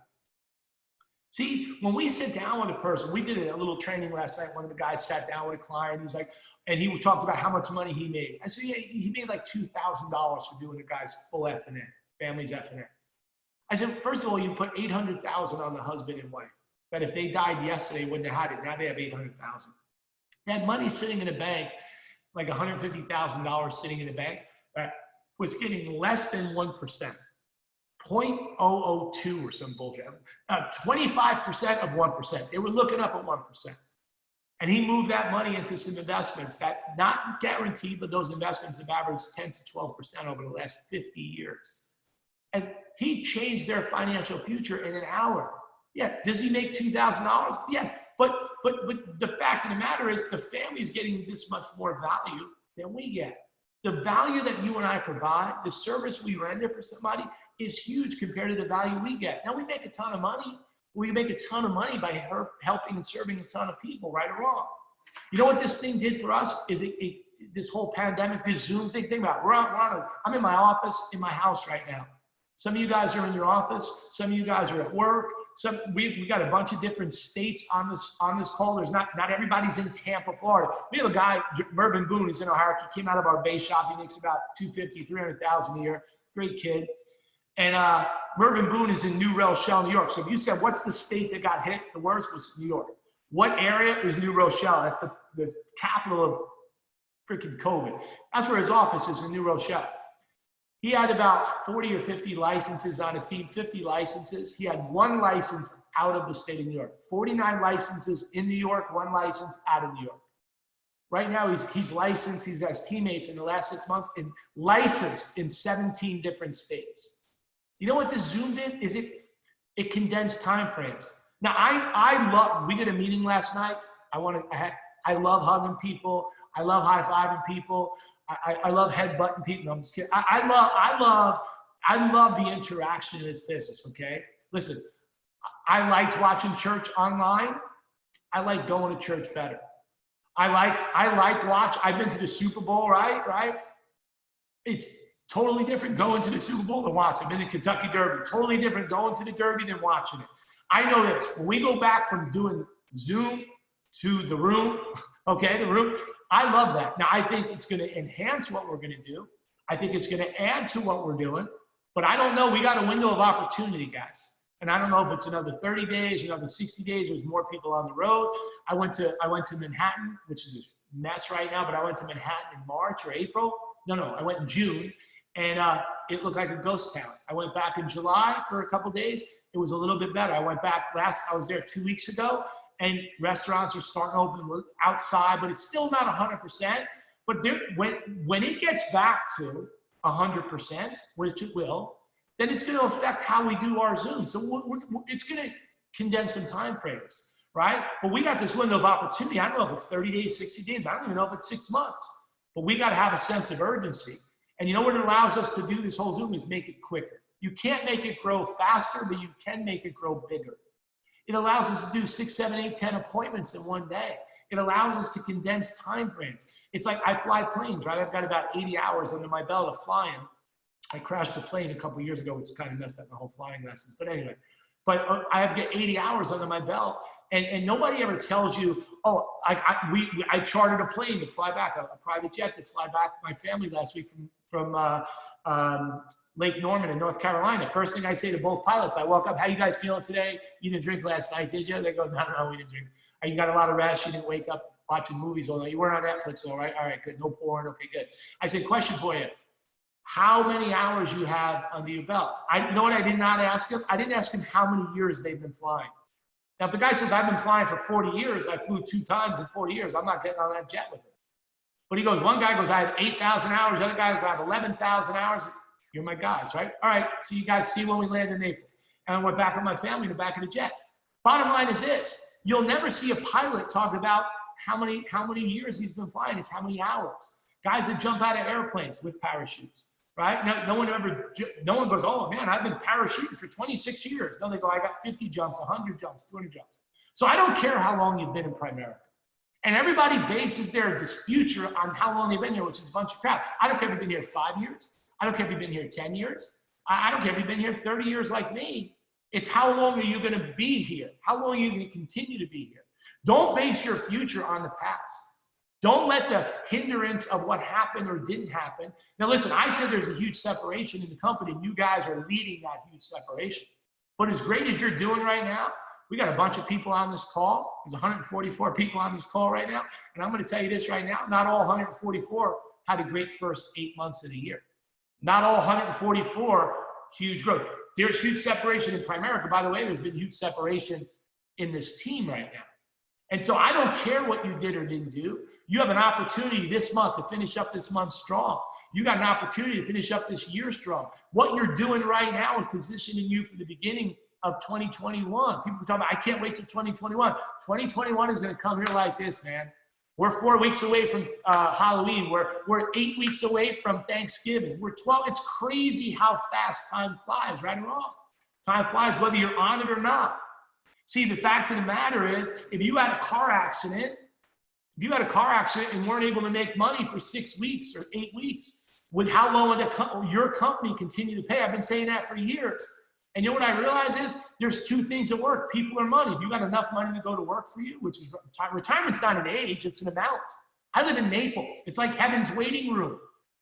See, when we sit down with a person, we did a little training last night. One of the guys sat down with a client. He's like, and he talked about how much money he made. I said, yeah, he made like $2,000 for doing the guy's full F&N, family's F&N. I said, first of all, you put $800,000 on the husband and wife. But if they died yesterday, wouldn't have had it. Now they have $800,000. That money sitting in a bank, like $150,000 sitting in a bank, that was getting less than 1%. 0.002 or some bullshit. 25% of 1%. They were looking up at 1%. And he moved that money into some investments that, not guaranteed, but those investments have averaged 10 to 12% over the last 50 years. And he changed their financial future in an hour. Yeah, does he make $2,000? Yes, but the fact of the matter is the family's getting this much more value than we get. The value that you and I provide, the service we render for somebody is huge compared to the value we get. Now we make a ton of money. We make a ton of money by helping and serving a ton of people, right or wrong. You know what this thing did for us is this whole pandemic, this Zoom thing, think about it. I'm in my office, in my house right now. Some of you guys are in your office. Some of you guys are at work. We got a bunch of different states on this call. There's not everybody's in Tampa, Florida. We have a guy, Mervyn Boone, who's in Ohio. He came out of our base shop. He makes about $250,000, $300,000 a year. Great kid. And Mervyn Boone is in New Rochelle, New York. So if you said, what's the state that got hit the worst, was New York. What area is New Rochelle? That's the capital of freaking COVID. That's where his office is, in New Rochelle. He had about 40 or 50 licenses on his team, 50 licenses. He had 1 license out of the state of New York. 49 licenses in New York, 1 license out of New York. Right now, he's licensed. He's got his teammates in the last 6 months and licensed in 17 different states. You know what this Zoom did? Is it condensed time frames. Now, we did a meeting last night. I love hugging people. I love high-fiving people. I love headbutting people. No, I'm just kidding. I love the interaction in this business, okay? Listen, I liked watching church online. I like going to church better. I've been to the Super Bowl, right? It's totally different going to the Super Bowl than watching. I've been to Kentucky Derby. Totally different going to the Derby than watching it. I know this. When we go back from doing Zoom to the room, okay, I love that. Now, I think it's going to enhance what we're going to do. I think it's going to add to what we're doing, but I don't know. We got a window of opportunity, guys. And I don't know if it's another 30 days, another 60 days. There's more people on the road. I went to Manhattan, which is a mess right now, but I went to Manhattan in March or April. No, I went in June, and it looked like a ghost town. I went back in July for a couple days. It was a little bit better. I went back I was there 2 weeks ago, and restaurants are starting to open outside, but it's still not 100%. But when it gets back to 100%, which it will, then it's going to affect how we do our Zoom. So it's going to condense some time frames, right? But we got this window of opportunity. I don't know if it's 30 days, 60 days. I don't even know if it's 6 months. But we got to have a sense of urgency. And you know what it allows us to do this whole Zoom is make it quicker. You can't make it grow faster, but you can make it grow bigger. It allows us to do 6, 7, 8, 10 appointments in one day. It allows us to condense time frames. It's like I fly planes, right? I've got about 80 hours under my belt of flying. I crashed a plane a couple years ago, which kind of messed up my whole flying lessons. But anyway, I have to get 80 hours under my belt. And nobody ever tells you, oh, I chartered a plane to fly back, a private jet to fly back my family last week from Lake Norman in North Carolina. First thing I say to both pilots, I walk up, how you guys feeling today? You didn't drink last night, did you? They go, no, we didn't drink. You got a lot of rash, you didn't wake up watching movies all night. You weren't on Netflix, all right? All right, good. No porn, okay, good. I said, question for you. How many hours you have under your belt? You know what I did not ask him? I didn't ask him how many years they've been flying. Now, if the guy says, I've been flying for 40 years, I flew 2 times in 40 years, I'm not getting on that jet with him. But he goes, one guy goes, I have 8,000 hours. The other guy goes, I have 11,000 hours. You're my guys, right? All right, so you guys see when we land in Naples. And I went back with my family in the back of the jet. Bottom line is this. You'll never see a pilot talk about how many years he's been flying. It's how many hours. Guys that jump out of airplanes with parachutes. Right? No one goes, oh man, I've been parachuting for 26 years. No, they go, I got 50 jumps, 100 jumps, 200 jumps. So I don't care how long you've been in Primerica. And everybody bases their future on how long they've been here, which is a bunch of crap. I don't care if you've been here 5 years. I don't care if you've been here 10 years. I don't care if you've been here 30 years like me. It's how long are you going to be here? How long are you going to continue to be here? Don't base your future on the past. Don't let the hindrance of what happened or didn't happen. Now, listen, I said there's a huge separation in the company. You guys are leading that huge separation. But as great as you're doing right now, we got a bunch of people on this call. There's 144 people on this call right now. And I'm going to tell you this right now. Not all 144 had a great first 8 months of the year. Not all 144 huge growth. There's huge separation in Primerica. By the way, there's been huge separation in this team right now. And so I don't care what you did or didn't do. You have an opportunity this month to finish up this month strong. You got an opportunity to finish up this year strong. What you're doing right now is positioning you for the beginning of 2021. People talk about, I can't wait till 2021. 2021 is going to come here like this, man. We're 4 weeks away from Halloween. We're 8 weeks away from Thanksgiving. We're 12. It's crazy how fast time flies, right or wrong. Time flies whether you're on it or not. See, the fact of the matter is, if you had a car accident and weren't able to make money for 6 weeks or 8 weeks, with how long would your company continue to pay? I've been saying that for years. And you know what I realize is there's 2 things at work, people or money. If you got enough money to go to work for you, which is retirement's not an age, it's an amount. I live in Naples. It's like heaven's waiting room.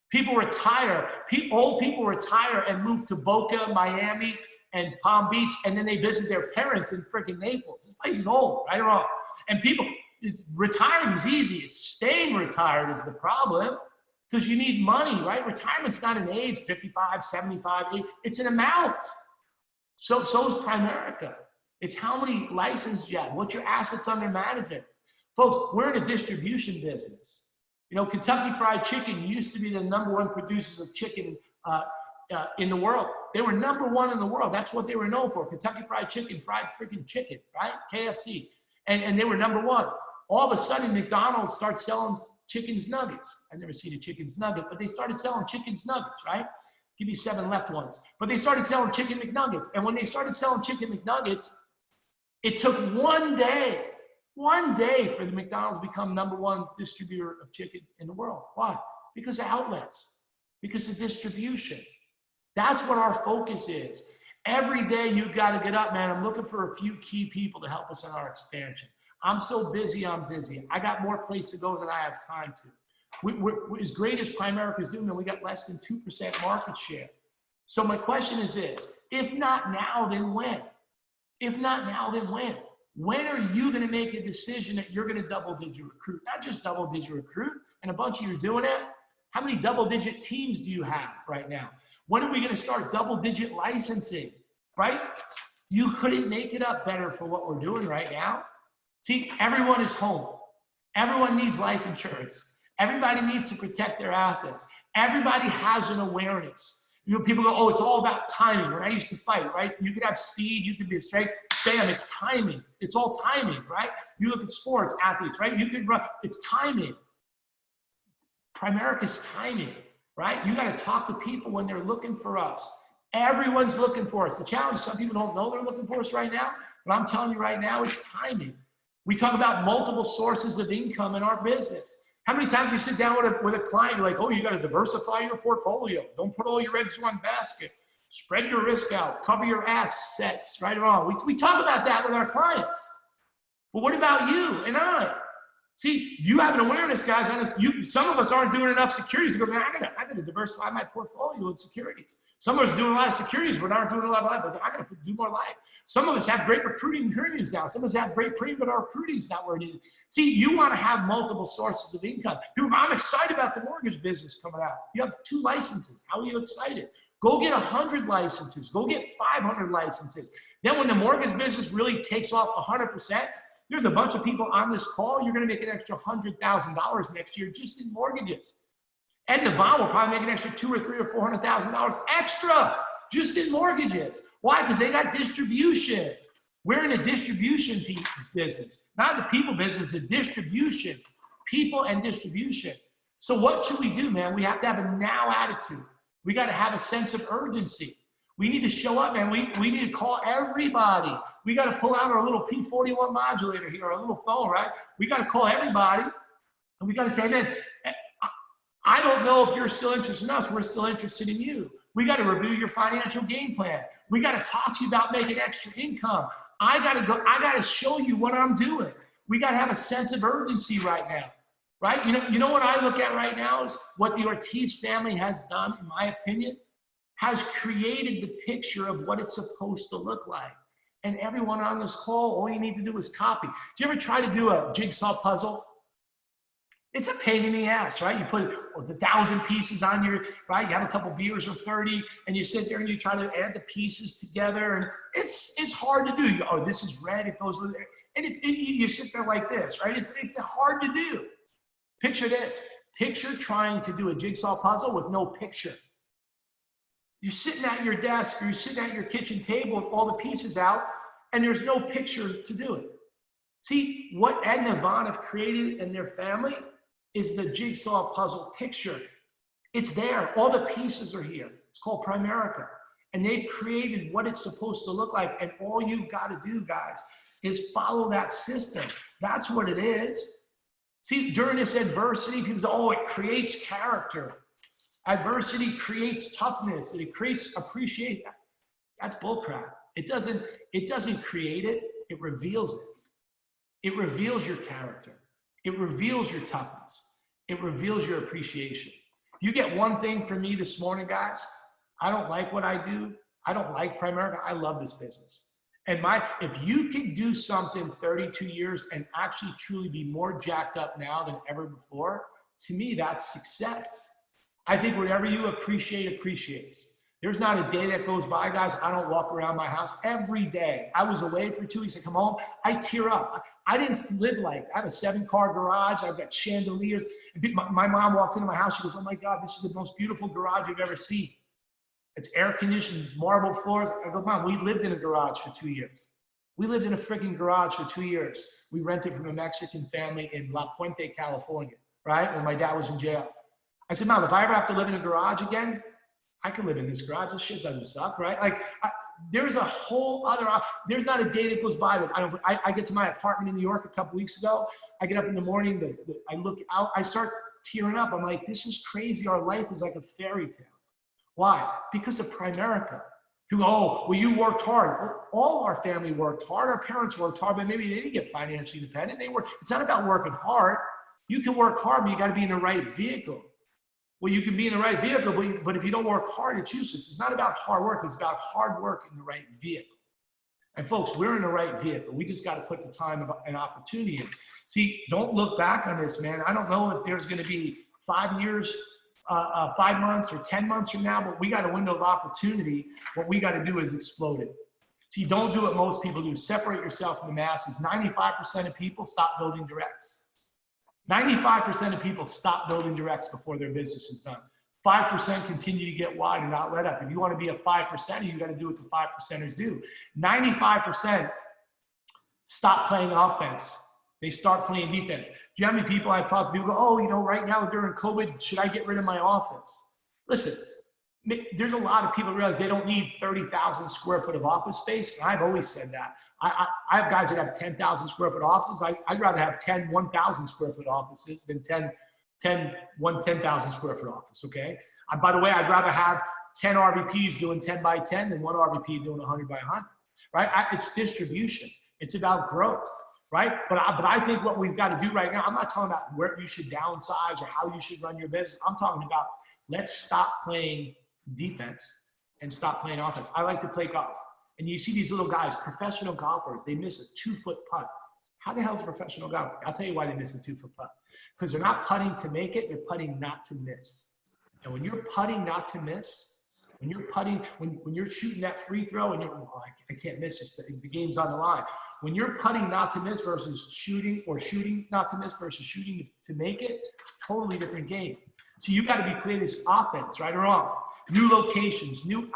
People retire, old people retire and move to Boca, Miami, and Palm Beach, and then they visit their parents in freaking Naples. This place is old, right or wrong. And retiring is easy. It's staying retired is the problem because you need money, right? Retirement's not an age, 55, 75, 80. It's an amount. So is Primerica. It's how many licenses you have, what's your assets under management. Folks, we're in a distribution business. You know, Kentucky Fried Chicken used to be the #1 producers of chicken in the world. They were #1 in the world. That's what they were known for. Kentucky Fried Chicken, fried freaking chicken, right? KFC. And they were #1. All of a sudden, McDonald's starts selling chicken's nuggets. I've never seen a chicken's nugget, but they started selling chicken's nuggets, right? Give me 7 left ones. But they started selling chicken McNuggets. And when they started selling chicken McNuggets, it took one day for the McDonald's to become #1 distributor of chicken in the world. Why? Because of outlets, because of distribution. That's what our focus is. Every day you've got to get up, man. I'm looking for a few key people to help us in our expansion. I'm so busy, I'm dizzy. I got more place to go than I have time to. As great as Primerica is doing, we got less than 2% market share. So my question is this, if not now, then when? If not now, then when? When are you going to make a decision that you're going to double-digit recruit? Not just double-digit recruit, and a bunch of you are doing it. How many double-digit teams do you have right now? When are we going to start double-digit licensing, right? You couldn't make it up better for what we're doing right now. See, everyone is home. Everyone needs life insurance. Everybody needs to protect their assets. Everybody has an awareness. You know, people go, oh, it's all about timing. When I used to fight, right? You could have speed, you could be straight, bam, it's timing. It's all timing, right? You look at sports, athletes, right? You could run, it's timing. Primerica's timing, right? You got to talk to people when they're looking for us. Everyone's looking for us. The challenge is some people don't know they're looking for us right now, but I'm telling you right now, it's timing. We talk about multiple sources of income in our business. How many times you sit down with a client, you're like, oh, you got to diversify your portfolio. Don't put all your eggs in one basket. Spread your risk out. Cover your assets, right or wrong. We talk about that with our clients. But what about you and I? See, you have an awareness, guys, on this. Some of us aren't doing enough securities. You go, man, I gotta diversify my portfolio in securities. Some of us doing a lot of securities, but aren't doing a lot of life. But I gotta do more life. Some of us have great recruiting premiums now. Some of us have great premium, but our recruiting's not where it is. See, you want to have multiple sources of income. People, I'm excited about the mortgage business coming out. You have 2 licenses. How are you excited? Go get 100 licenses. Go get 500 licenses. Then when the mortgage business really takes off 100%, there's a bunch of people on this call. You're going to make an extra $100,000 next year just in mortgages. Ed Devon will probably make an extra $200,000 or $300,000 or $400,000 extra just in mortgages. Why? Because they got distribution. We're in a distribution business, not the people business, the distribution, people and distribution. So what should we do, man? We have to have a now attitude. We got to have a sense of urgency. We need to show up, man. We need to call everybody. We got to pull out our little P41 modulator here, our little phone, right? We got to call everybody, and we got to say, man, I don't know if you're still interested in us. We're still interested in you. We got to review your financial game plan. We got to talk to you about making extra income. I got to show you what I'm doing. We got to have a sense of urgency right now, right? You know what I look at right now is what the Ortiz family has done, in my opinion, has created the picture of what it's supposed to look like. And everyone on this call, all you need to do is copy. Do you ever try to do a jigsaw puzzle? It's a pain in the ass, right? You put 1,000 pieces on your, right? You have a couple beers or 30, and you sit there and you try to add the pieces together, and it's hard to do. You go, oh, this is red, it goes with it. And you sit there like this, right? It's hard to do. Picture this. Picture trying to do a jigsaw puzzle with no picture. You're sitting at your desk, or you're sitting at your kitchen table with all the pieces out, and there's no picture to do it. See, what Ed and Yvonne have created in their family is the jigsaw puzzle picture. It's there. All the pieces are here. It's called Primerica. And they've created what it's supposed to look like. And all you've got to do, guys, is follow that system. That's what it is. See, during this adversity, people say, oh, it creates character. Adversity creates toughness. It creates appreciation. That's bullcrap. It doesn't create it. It reveals it. It reveals your character. It reveals your toughness. It reveals your appreciation. You get one thing from me this morning, guys. I don't like what I do. I don't like Primerica. I love this business. And if you can do something 32 years and actually truly be more jacked up now than ever before, to me, that's success. I think whatever you appreciate appreciates. There's not a day that goes by, guys, I don't walk around my house every day. I was away for 2 weeks. I come home, I tear up. I didn't live like, I have a 7-car garage. I've got chandeliers. My mom walked into my house. She goes, oh my God, this is the most beautiful garage you've ever seen. It's air conditioned, marble floors. I go, Mom, we lived in a garage for 2 years. We lived in a freaking garage for 2 years. We rented from a Mexican family in La Puente, California, right? When my dad was in jail. I said, Mom, if I ever have to live in a garage again, I can live in this garage. This shit doesn't suck, right? Like, there's a whole other, there's not a day that goes by that I get to my apartment in New York a couple weeks ago. I get up in the morning, I look out, I start tearing up. I'm like, this is crazy. Our life is like a fairy tale. Why? Because of Primerica. You go, oh, well, you worked hard. All our family worked hard. Our parents worked hard, but maybe they didn't get financially independent. It's not about working hard. You can work hard, but you got to be in the right vehicle. Well, you can be in the right vehicle, but if you don't work hard, it's useless. It's not about hard work. It's about hard work in the right vehicle. And folks, we're in the right vehicle. We just got to put the time and opportunity in. See, don't look back on this, man. I don't know if there's going to be 5 years, 5 months or 10 months from now, but we got a window of opportunity. What we got to do is explode it. See, don't do what most people do. Separate yourself from the masses. 95% of people stop building directs. 95% of people stop building directs before their business is done. 5% continue to get wide and not let up. If you want to be a 5%er, you got to do what the 5%ers do. 95% stop playing offense. They start playing defense. Do you know how many people I've talked to? People go, oh, you know, right now during COVID, should I get rid of my offense? Listen, there's a lot of people who realize they don't need 30,000 square foot of office space. And I've always said that. I have guys that have 10,000 square foot offices. I'd rather have 10 1,000 square foot offices than 10,000 square foot office, okay? By the way, I'd rather have 10 RVPs doing 10 by 10 than one RVP doing 100 by 100, right? It's distribution. It's about growth, right? But I think what we've got to do right now, I'm not talking about where you should downsize or how you should run your business. I'm talking about let's stop playing defense and stop playing offense. I like to play golf. And you see these little guys, professional golfers, they miss a 2-foot putt. How the hell is a professional golfer? I'll tell you why they miss a 2-foot putt. Because they're not putting to make it, they're putting not to miss. And when you're putting not to miss, when you're putting, when you're shooting that free throw and you're, oh, I can't miss this, the game's on the line. When you're putting not to miss versus shooting, or shooting not to miss versus shooting to make it, totally different game. So you got to be playing this offense, right or wrong. New locations, new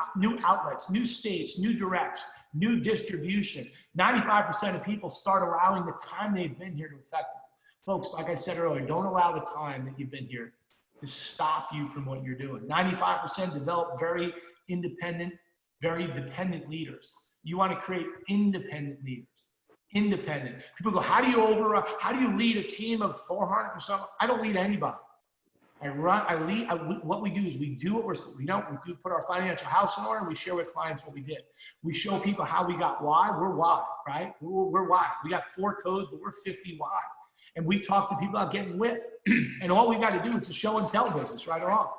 outlets, new states, new directs, new distribution. 95% of people start allowing the time they've been here to affect them. Folks, like I said earlier, don't allow the time that you've been here to stop you from what you're doing. 95% develop very independent, very dependent leaders. You want to create independent leaders. Independent. People go, how do you lead a team of 400 or something? I don't lead anybody. What we do is we do what we do put our financial house in order, and we share with clients what we did. We show people how we got why. We're why, right? We're why. We got 4 codes, but we're 50 why. And we talk to people about getting with. And all we got to do is a show and tell business, right or wrong.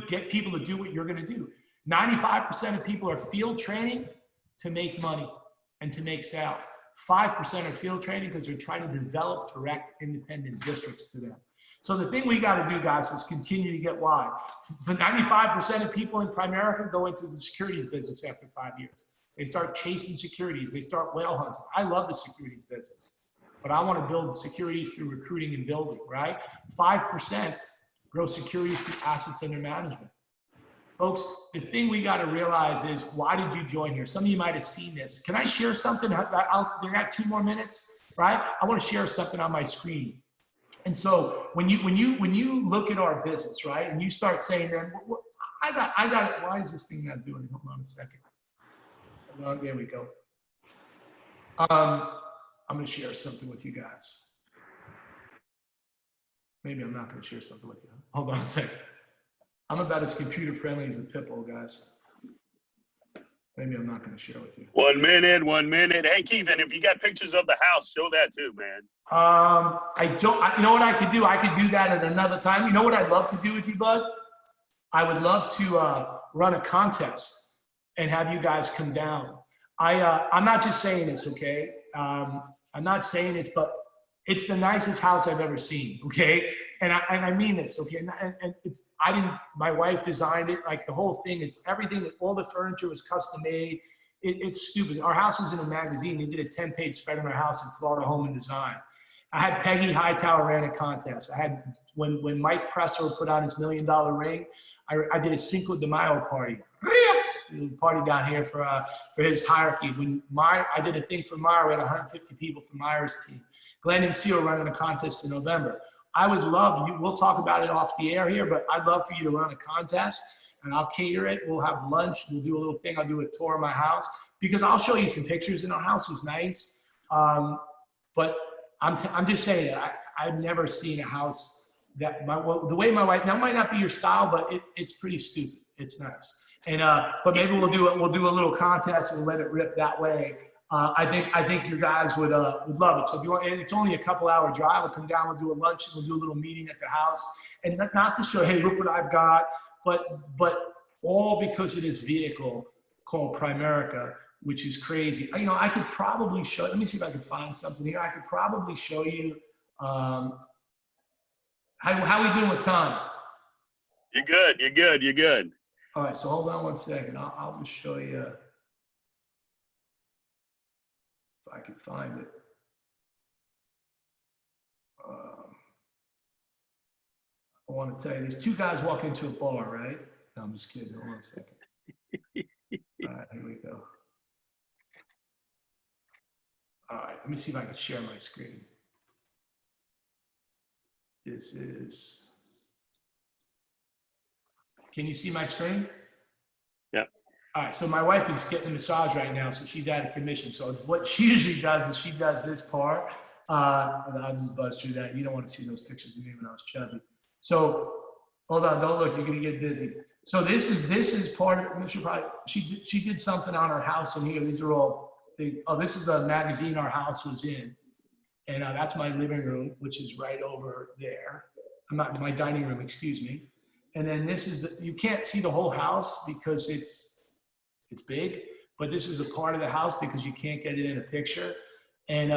Get people to do what you're going to do. 95% of people are field training to make money and to make sales. 5% are field training because they're trying to develop direct independent districts to them. So the thing we got to do, guys, is continue to get wide. The 95% of people in Primerica go into the securities business after 5 years. They start chasing securities. They start whale hunting. I love the securities business, but I want to build securities through recruiting and building, right? 5% grow securities through assets under management. Folks, the thing we got to realize is, why did you join here? Some of you might have seen this. Can I share something? I got 2 more minutes, right? I want to share something on my screen. And so when you look at our business, right, and you start saying, man, I got it. Why is this thing not doing it? Hold on a second. Hold on, there we go. I'm going to share something with you guys. Maybe I'm not going to share something with you. Hold on a second. I'm about as computer friendly as a Pitbull, guys. Maybe I'm not going to share with you. 1 minute, 1 minute. Hey, Keith, and if you got pictures of the house, show that too, man. You know what I could do? I could do that at another time. You know what I'd love to do with you, bud? I would love to run a contest and have you guys come down. I'm not just saying this, okay? I'm not saying this, but it's the nicest house I've ever seen, okay? And I mean this, okay? And my wife designed it. Like, the whole thing is everything, all the furniture was custom made. It's stupid. Our house is in a magazine. They did a 10-page spread on our house in Florida Home and Design. I had Peggy Hightower ran a contest. I had, when Mike Presser put on his $1 million ring, I did a Cinco de Mayo party. Party down here for his hierarchy. I did a thing for Meyer. We had 150 people from Meyer's team. Glenn and Seal running a contest in November. I would love you. We'll talk about it off the air here, but I'd love for you to run a contest, and I'll cater it. We'll have lunch. We'll do a little thing. I'll do a tour of my house, because I'll show you some pictures, and our house is nice. But I'm just saying, I've never seen a house that the way my wife, that might not be your style, but it's pretty stupid. It's nice. And but maybe we'll do a little contest and we'll let it rip that way. I think your guys would love it. So if you want, and it's only a couple-hour drive. We'll come down, we'll do a lunch, and we'll do a little meeting at the house, and not to show, hey, look what I've got, but all because of this vehicle called Primerica, which is crazy. You know, I could probably show. Let me see if I can find something here. I could probably show you. How we doing with time? You're good. You're good. You're good. All right. So hold on one second. I'll just show you. I can find it. I want to tell you, there's two guys walking into a bar, right? No, I'm just kidding. Hold on a second. All right, here we go. All right, let me see if I can share my screen. This is. Can you see my screen? Yeah. All right, so my wife is getting a massage right now, so she's out of commission. So what she usually does is she does this part. I'll just buzz through that. You don't want to see those pictures of me when I was chubby. So hold on, don't look. You're gonna get dizzy. So this is part of. I'm sure probably she did something on her house in here. These are all things. Oh, this is a magazine our house was in, and that's my living room, which is right over there. I'm not my dining room, excuse me. And then this is you can't see the whole house because it's big, but this is a part of the house because you can't get it in a picture. And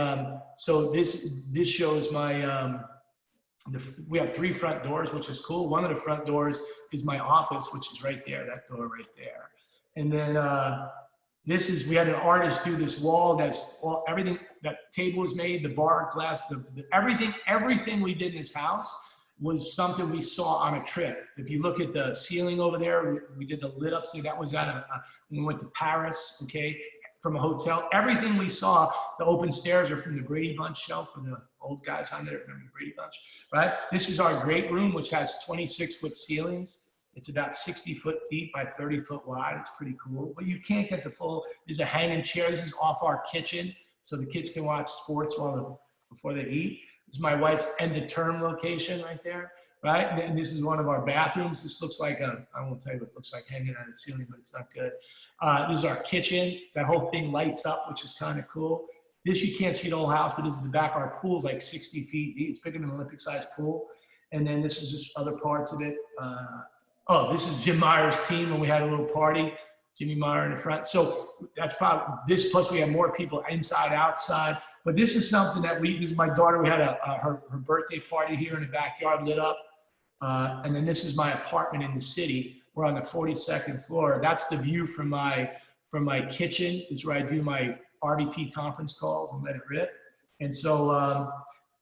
so this shows my, we have 3 front doors, which is cool. One of the front doors is my office, which is right there, that door right there. And then we had an artist do this wall that's everything, that table was made, the bar, glass, everything we did in this house was something we saw on a trip. If you look at the ceiling over there, we did the lit up thing. That was when we went to Paris, okay, from a hotel. Everything we saw, the open stairs are from the Brady Bunch shelf for the old guys on there. Remember the Brady Bunch, right? This is our great room, which has 26-foot ceilings. It's about 60 foot deep by 30 foot wide. It's pretty cool, but you can't get the full. There's a hanging chair. This is off our kitchen, so the kids can watch sports before they eat. This is my wife's end of term location right there, right? And this is one of our bathrooms. This looks like I won't tell you what it looks like hanging on the ceiling, but it's not good. This is our kitchen. That whole thing lights up, which is kind of cool. This, you can't see the whole house, but this is the back. Our pool's like 60 feet deep. It's bigger than an Olympic-sized pool. And then this is just other parts of it. Oh, this is Jim Meyer's team when we had a little party. Jimmy Meyer in the front. So that's probably this, plus we have more people inside, outside. But this is something that this is my daughter. We had her birthday party here in the backyard lit up. And then this is my apartment in the city. We're on the 42nd floor. That's the view from my kitchen. Is where I do my RVP conference calls and let it rip. And so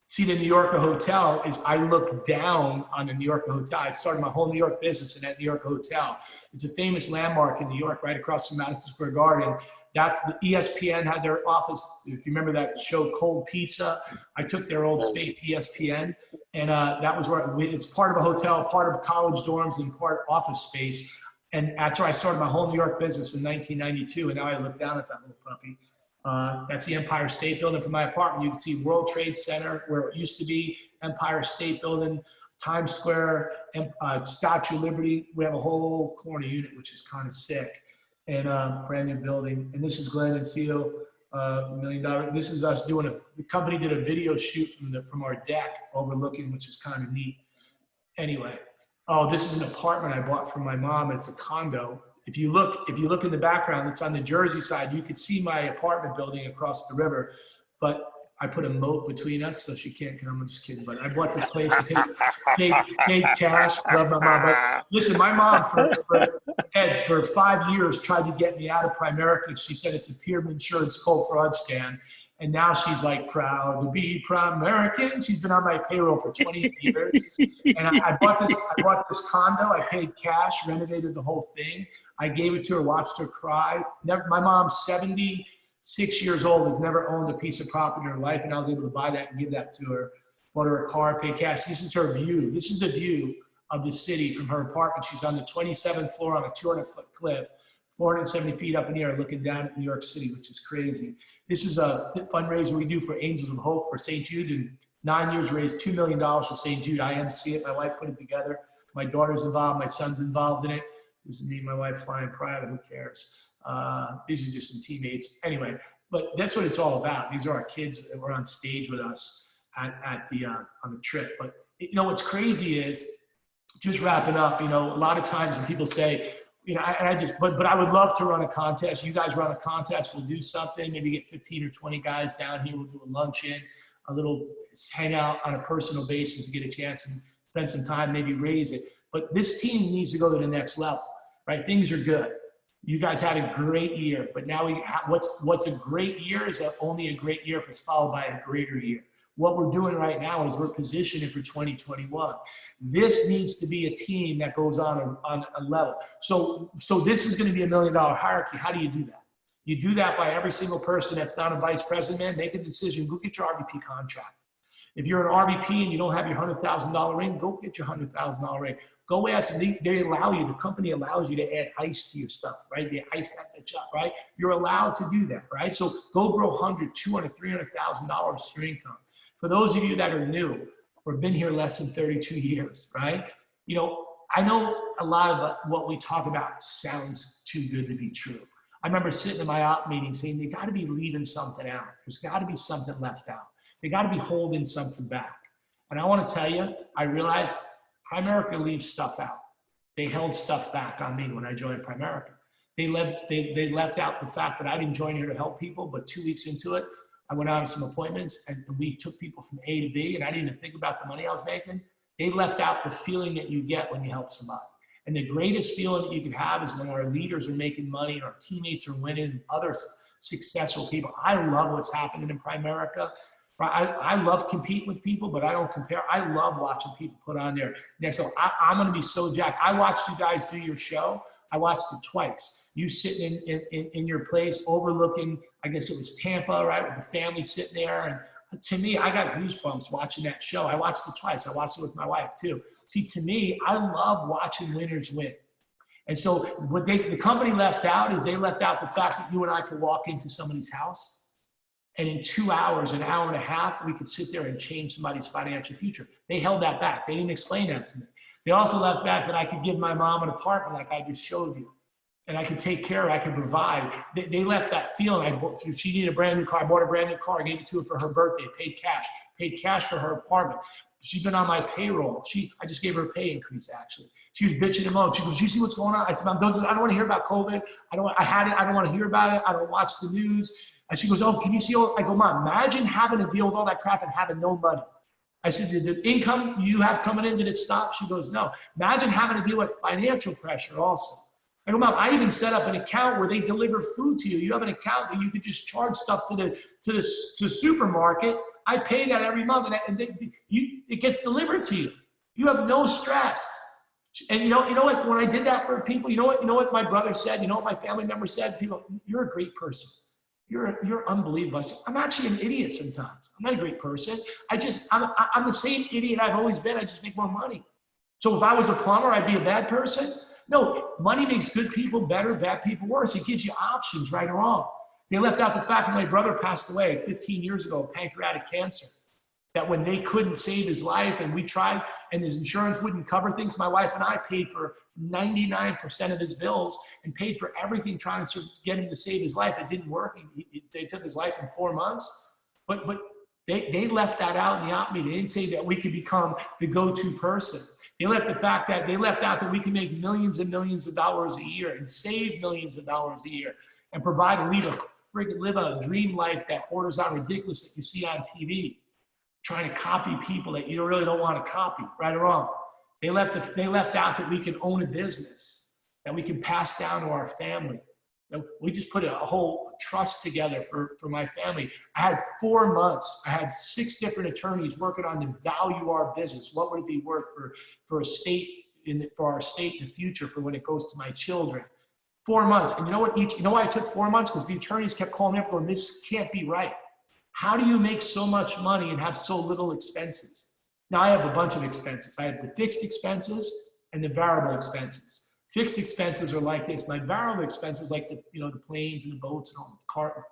see the New Yorker Hotel is I look down on the New Yorker Hotel. I started my whole New York business in that New Yorker Hotel. It's a famous landmark in New York, right across from Madison Square Garden. That's the ESPN had their office. If you remember that show, Cold Pizza, I took their old space, ESPN, and that was where it's part of a hotel, part of college dorms, and part office space. And that's where I started my whole New York business in 1992. And now I look down at that little puppy. That's the Empire State Building from my apartment. You can see World Trade Center, where it used to be, Empire State Building, Times Square, Statue of Liberty. We have a whole corner unit, which is kind of sick, and brand new building. And this is Glenn and Seal, $1 million. This is us doing the company did a video shoot from our deck overlooking, which is kind of neat. Anyway, oh, this is an apartment I bought from my mom. It's a condo. If you look in the background, it's on the Jersey side. You could see my apartment building across the river, but I put a moat between us so she can't come. I'm just kidding, but I bought this place to paid cash. I love my mom. But listen, my mom for 5 years tried to get me out of Primerica. She said it's a peer insurance cold fraud scam. And now she's like proud to be Primerican. She's been on my payroll for 20 years. And I bought this condo. I paid cash, renovated the whole thing. I gave it to her, watched her cry. My mom's 76 years old, has never owned a piece of property in her life, and I was able to buy that and give that to her. Bought her a car, pay cash. This is her view. This is the view of the city from her apartment. She's on the 27th floor on a 200-foot cliff, 470 feet up in the air, looking down at New York City, which is crazy. This is a fundraiser we do for Angels of Hope for St. Jude. In 9 years, raised $2 million for St. Jude. I MC it. My wife put it together. My daughter's involved. My son's involved in it. This is me and my wife flying private. Who cares? These are just some teammates. Anyway, But that's what it's all about. These are our kids that were on stage with us on the trip. But you know, what's crazy is, just wrapping up, you know, a lot of times when people say, you know, but I would love to run a contest. You guys run a contest, we'll do something, maybe get 15 or 20 guys down here, we'll do a luncheon, a little hangout on a personal basis, and get a chance and spend some time, maybe raise it. But this team needs to go to the next level, right? Things are good. You guys had a great year, but now what's a great year is only a great year if it's followed by a greater year. What we're doing right now is we're positioning for 2021. This needs to be a team that goes on a level. So this is going to be $1 million hierarchy. How do you do that? You do that by every single person that's not a vice president, man, make a decision, go get your RVP contract. If you're an RVP and you don't have your $100,000 ring, go get your $100,000 ring. Go ask, they allow you, the company allows you to add ice to your stuff, right? They ice that bitch up, right? You're allowed to do that, right? So go grow $100,000, $200,000, $300,000 to your income. For those of you that are new or been here less than 32 years, right? You know, I know a lot of what we talk about sounds too good to be true. I remember sitting in my op meeting saying, they got to be leaving something out. There's got to be something left out. They got to be holding something back. And I want to tell you, I realized Primerica leaves stuff out. They held stuff back on me when I joined Primerica. They left out the fact that I didn't join here to help people, but 2 weeks into it, I went on some appointments and we took people from A to B, and I didn't even think about the money I was making. They left out the feeling that you get when you help somebody. And the greatest feeling that you can have is when our leaders are making money and our teammates are winning and other successful people. I love what's happening in Primerica. I love competing with people, but I don't compare. I love watching people put on their next. So I'm going to be so jacked. I watched you guys do your show. I watched it twice. You sitting in your place overlooking, I guess it was Tampa, right? With the family sitting there. And to me, I got goosebumps watching that show. I watched it twice. I watched it with my wife too. See, to me, I love watching winners win. And so what the company left out is they left out the fact that you and I could walk into somebody's house and in 2 hours, an hour and a half, we could sit there and change somebody's financial future. They held that back. They didn't explain that to me. They also left back that I could give my mom an apartment like I just showed you. And I could take care of her, I could provide. They left that feeling. She needed a brand new car. I bought a brand new car, gave it to her for her birthday, paid cash for her apartment. She's been on my payroll. I just gave her a pay increase, actually. She was bitching and moaning. She goes, you see what's going on? I said, Mom, I don't want to hear about COVID. I don't want to hear about it. I don't watch the news. And she goes, oh, can you see all? I go, Mom, imagine having to deal with all that crap and having no money. I said, the income you have coming in, did it stop? She goes, no. Imagine having to deal with financial pressure also. I go, Mom, I even set up an account where they deliver food to you. You have an account that you could just charge stuff to the supermarket. I pay that every month, and it gets delivered to you. You have no stress. And you know what? When I did that for people, you know what my brother said. You know what my family member said. People, you're a great person. You're unbelievable. I'm actually an idiot sometimes. I'm not a great person. I'm the same idiot I've always been. I just make more money. So if I was a plumber, I'd be a bad person. No, money makes good people better, bad people worse. It gives you options, right or wrong. They left out the fact that my brother passed away 15 years ago of pancreatic cancer. That when they couldn't save his life and we tried and his insurance wouldn't cover things, my wife and I paid for 99% of his bills and paid for everything trying to get him to save his life. It didn't work. They took his life in 4 months. But they left that out in the op meeting. They didn't say that we could become the go-to person. They left out that we can make millions and millions of dollars a year and save millions of dollars a year and provide and live a dream life that borders on ridiculous that you see on TV, trying to copy people that you really don't want to copy, right or wrong. They left out that we can own a business, that we can pass down to our family. We just put a whole trust together for my family. I had 4 months. I had 6 different attorneys working on to value our business. What would it be worth for our state in the future for when it goes to my children? 4 months. And you know what? You know why I took 4 months? Because the attorneys kept calling me up going, this can't be right. How do you make so much money and have so little expenses? Now I have a bunch of expenses. I have the fixed expenses and the variable expenses. Fixed expenses are like this. My variable expenses, like the planes and the boats and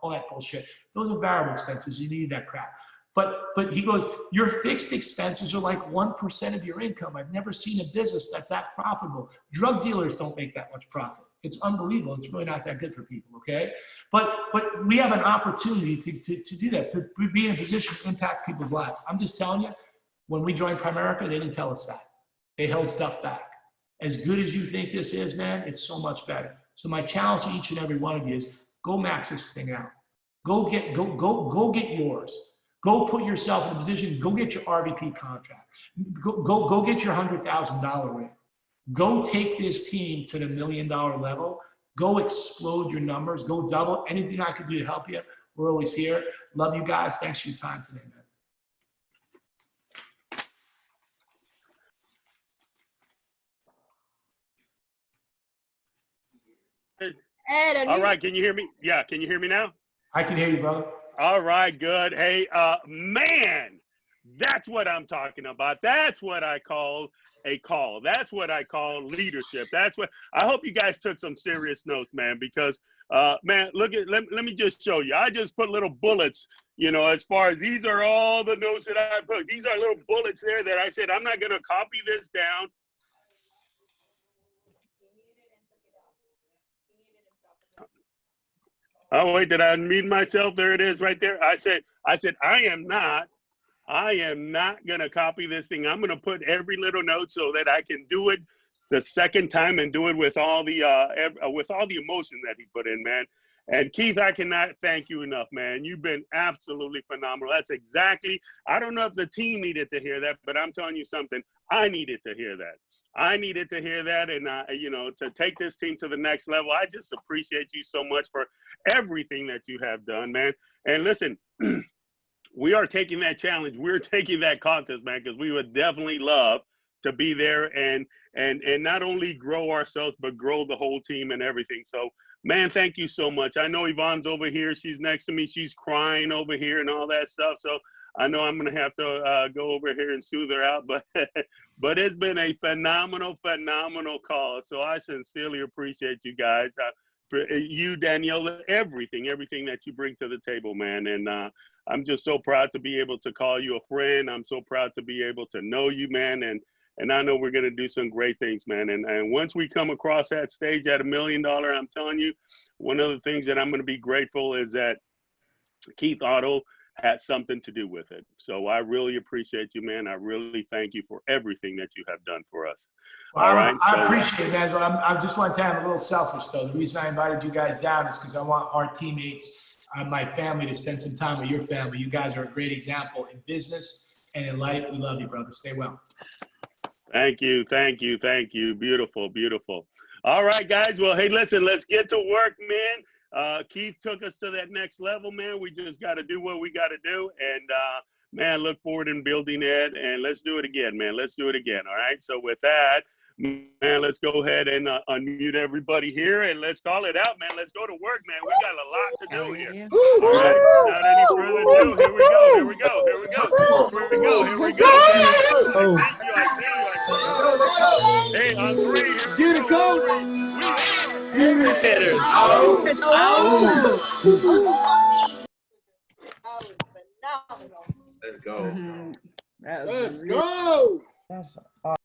all that bullshit. Those are variable expenses. You need that crap. But he goes, your fixed expenses are like 1% of your income. I've never seen a business that's that profitable. Drug dealers don't make that much profit. It's unbelievable. It's really not that good for people, okay? But we have an opportunity to do that, to be in a position to impact people's lives. I'm just telling you, when we joined Primerica, they didn't tell us that. They held stuff back. As good as you think this is, man, it's so much better. So my challenge to each and every one of you is go max this thing out. Go get yours. Go put yourself in a position, go get your RVP contract. Go get your $100,000 ring. Go take this team to the $1 million level. Go explode your numbers. Go double. Anything I can do to help you, we're always here. Love you guys. Thanks for your time today, man. Ed, all right, can you hear me? Yeah, can you hear me now? I can hear you, brother. All right, good. Hey, man, that's what I'm talking about. That's what I call a call. That's what I call leadership. That's what I hope you guys took some serious notes, man, because man, look at let me just show you. I just put little bullets, you know, as far as these are all the notes that I put. These are little bullets there that I said I'm not going to copy this down. Oh, wait, did I unmute myself? There it is right there. I said, I am not going to copy this thing. I'm going to put every little note so that I can do it the second time and do it with all the emotion that he put in, man. And Keith, I cannot thank you enough, man. You've been absolutely phenomenal. That's exactly, I don't know if the team needed to hear that, but I'm telling you something. I needed to hear that. I needed to hear that, and you know, to take this team to the next level. I just appreciate you so much for everything that you have done, man. And listen, we are taking that challenge. We're taking that contest, man, because we would definitely love to be there and not only grow ourselves, but grow the whole team and everything. So, man, thank you so much. I know Yvonne's over here. She's next to me. She's crying over here and all that stuff. So I know I'm going to have to go over here and soothe her out, but but it's been a phenomenal call. So I sincerely appreciate you guys, you, Danielle, everything that you bring to the table, man. And I'm just so proud to be able to call you a friend. I'm so proud to be able to know you, man. And I know we're going to do some great things, man. And once we come across that stage at $1 million, I'm telling you, one of the things that I'm going to be grateful is that Keith Otto had something to do with it. So I really appreciate you, man. I really thank you for everything that you have done for us. Well, all right. I appreciate it, man. But I just want to tell you, I'm a little selfish, though. The reason I invited you guys down is because I want our teammates, my family, to spend some time with your family. You guys are a great example in business and in life. We love you, brother. Stay well. Thank you. Thank you. Thank you. Beautiful. Beautiful. All right, guys. Well, hey, listen, let's get to work, man. Keith took us to that next level, man. We just got to do what we got to do. And, man, look forward in building it. And let's do it again, man. Let's do it again. All right. So with that, man, let's go ahead and unmute everybody here. And let's call it out, man. Let's go to work, man. We got a lot to do here. All right. Without any further ado, here we go. Here we go. Here we go. Here we go. Here we go. I see you. Hey, on three. Here we go. Hitters. Oh. Let's go. Let's go. That's awesome.